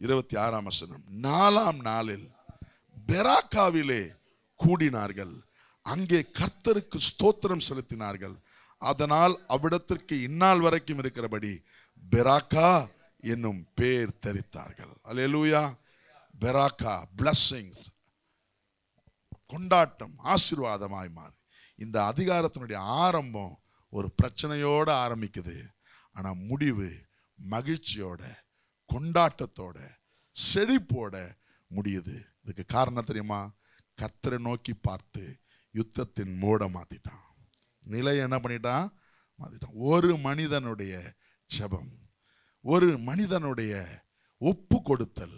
26ஆம் வசனம். 4ஆம் நாளில் பெராக்காவிலே கூடினார்கள், அங்கே கர்த்தருக்கு ஸ்தோத்திரம் செலுத்தினார்கள். அதனால் அவ்விடத்திற்கு இந்நாள் வரைக்கும் இருக்கிறபடி பெராக்கா என்னும் பேர் தரித்தார்கள். அல்லேலூயா. பெராக்கா, பிளஸிங்ஸ், கொண்டாட்டம், ஆசீர்வாதமாய் மாறி. இந்த அதிகாரத்தினுடைய ஆரம்பம் ஒரு பிரச்சனையோட ஆரம்பிக்குது, ஆனா முடிவு மகிழ்ச்சியோட, கொண்டாட்டத்தோட, செழிப்போட முடியுது. இதுக்கு காரணம் தெரியுமா? கர்த்தரை நோக்கி பார்த்து யுத்தத்தின் மோட மாத்திட்டான். நிலையை என்ன பண்ணிட்டான்? மாத்திட்டான். ஒரு மனிதனுடைய ஜெபம், ஒரு மனிதனுடைய ஒப்பு கொடுத்தல்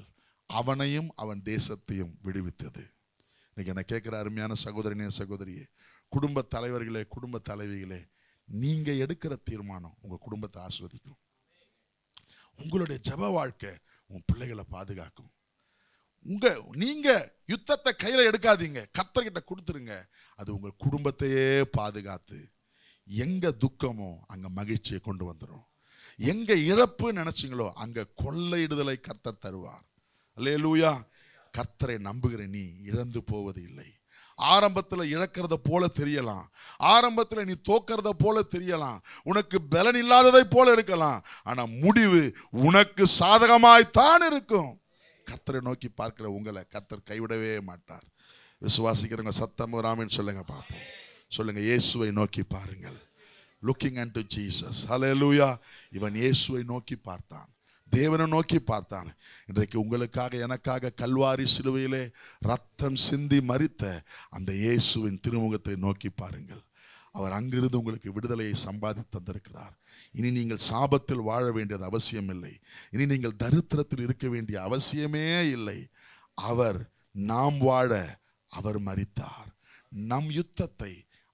அவனையும் அவன் தேசத்தையும் விடுவித்தது. இன்னைக்கு என்ன கேட்கிற அருமையான சகோதரனே, சகோதரியே, குடும்ப தலைவர்களே, குடும்ப தலைவிகளே, நீங்க எடுக்கிற தீர்மானம் உங்க குடும்பத்தை ஆஸ்வதிக்கும். உங்களுடைய ஜெப வாழ்க்கை உன் பிள்ளைகளை பாதுகாக்கும். நீங்க யுத்தத்தை கையில எடுக்காதீங்க, கர்த்தர்கிட்ட கொடுத்துருங்க. அது உங்க குடும்பத்தையே பாதுகாத்து எங்க துக்கமோ அங்க மகிழ்ச்சியை கொண்டு வந்துடும். எங்க இழப்பு நினைச்சீங்களோ அங்க கொள்ளையிடுதலை கர்த்தர் தருவார். அல்லேலூயா. கர்த்தரை நம்புகிற நீ இழந்து போவது இல்லை. ஆரம்பத்தில் இழக்கிறத போல தெரியலாம், ஆரம்பத்தில் நீ தோக்கிறத போல தெரியலாம், உனக்கு பலன் இல்லாததை போல இருக்கலாம், ஆனா முடிவு உனக்கு சாதகமாய்த்தான் இருக்கும். கர்த்தரை நோக்கி பார்க்கிற உங்களை கர்த்தர் கைவிடவே மாட்டார். விசுவாசிக்கிறவங்க சத்தம் ராமன் சொல்லுங்க பார்ப்போம். சொல்லுங்க, இயேசுவை நோக்கி பாருங்கள். Looking unto Jesus. ஹல்லேலூயா. இவன் இயேசுவை நோக்கி பார்த்தான், தேவனை நோக்கி பார்த்தான். இன்றைக்கு உங்களுக்காக எனக்காக கல்வாரி சிலுவையிலே ரத்தம் சிந்தி மரித்த அந்த இயேசுவின் திருமுகத்தை நோக்கி பாருங்கள். அவர் அங்கிருந்து உங்களுக்கு விடுதலையை சம்பாதித்து தந்திருக்கிறார். இனி நீங்கள் சாபத்தில் வாழ வேண்டியது அவசியம் இல்லை. இனி நீங்கள் தரித்திரத்தில் இருக்க வேண்டிய அவசியமே இல்லை. அவர் நாம் வாழ அவர் மரித்தார். நம் யுத்தத்தை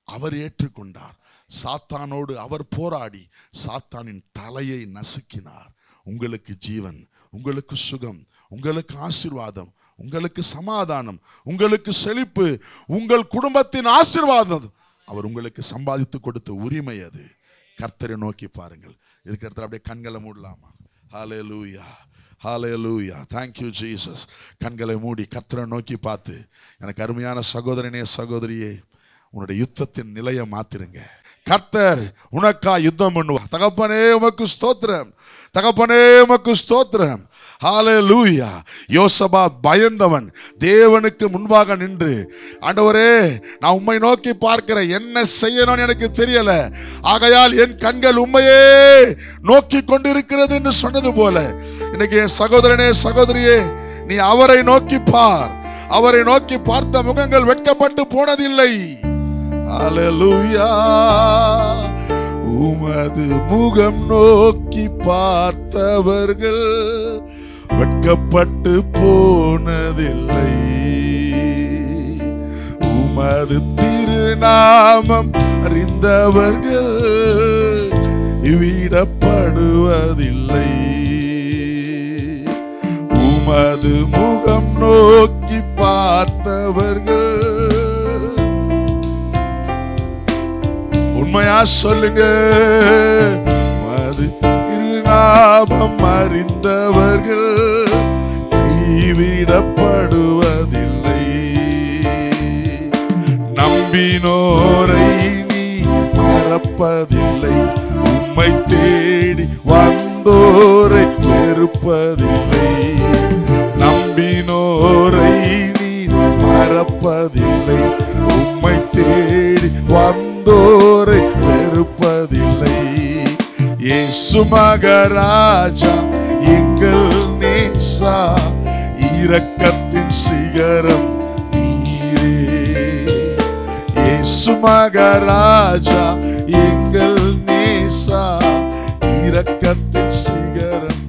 அவர் ஏற்றுக்கொண்டார். சாத்தானோடு அவர் போராடி சாத்தானின் தலையை நசுக்கினார். உங்களுக்கு ஜீவன், உங்களுக்கு சுகம், உங்களுக்கு ஆசீர்வாதம், உங்களுக்கு சமாதானம், உங்களுக்கு செழிப்பு, உங்கள் குடும்பத்தின் ஆசீர்வாதம் அவர் உங்களுக்கு சம்பாதித்து கொடுத்த உரிமை அது. கர்த்தரை நோக்கி பாருங்கள். இருக்கிற இடத்துல அப்படியே கண்களை மூடலாமா? ஹல்லேலூயா, ஹல்லேலூயா. Thank you Jesus. கண்களை மூடி கர்த்தரை நோக்கி பார்த்து, எனக்கு அருமையான சகோதரனே, சகோதரியே, உன்னுடைய யுத்தத்தின் நிலையை மாத்திருங்க. கர்த்தர் உனக்கா யுத்தம் பண்ணுவார். தகப்பனே உமக்கு ஸ்தோத்திரம், தகப்பனே உமக்கு ஸ்தோத்திரம். ஹல்லேலூயா. யோசபாத் பயந்தவன் தேவனுக்கு முன்பாக நின்று, ஆண்டவரே நான் உம்மை நோக்கி பார்க்கிறேன், என்ன செய்யணும்னு எனக்கு தெரியல, ஆகையால் என் கண்கள் உம்மையே நோக்கி கொண்டிருக்கிறது என்று சொன்னது போல, இன்னைக்கு என் சகோதரனே, சகோதரியே, நீ அவரை நோக்கி பார். அவரை நோக்கி பார்த்த முகங்கள் வெட்கப்பட்டு போனதில்லை. ஹல்லேலூயா. உமது முகம் நோக்கி பார்த்தவர்கள் வெட்கப்பட்டு போனதில்லை. உமது திருநாமம் அறிந்தவர்கள் விடப்படுவதில்லை. உமது முகம் நோக்கி பார்த்தவர்கள், உண்மையா சொல்லுங்க, உமது திருநாமம் அறிந்தவர்கள் கைவிடப்படுவதில்லை. நம்பினோரை நீ மறப்பதில்லை, உம்மை தேடி வந்தோரை வெறுப்பதில்லை. நம்பினோரை நீ மறப்பதில்லை, உம்மை தேடி வந்தோரை வெறுப்பதில்லை. இயேசு மகராஜா எங்கள் நேசா, இரக்கத்தின் சிகரம் நீரே. இயேசு மகராஜா எங்கள் நேசா, இரக்கத்தின் சிகரம்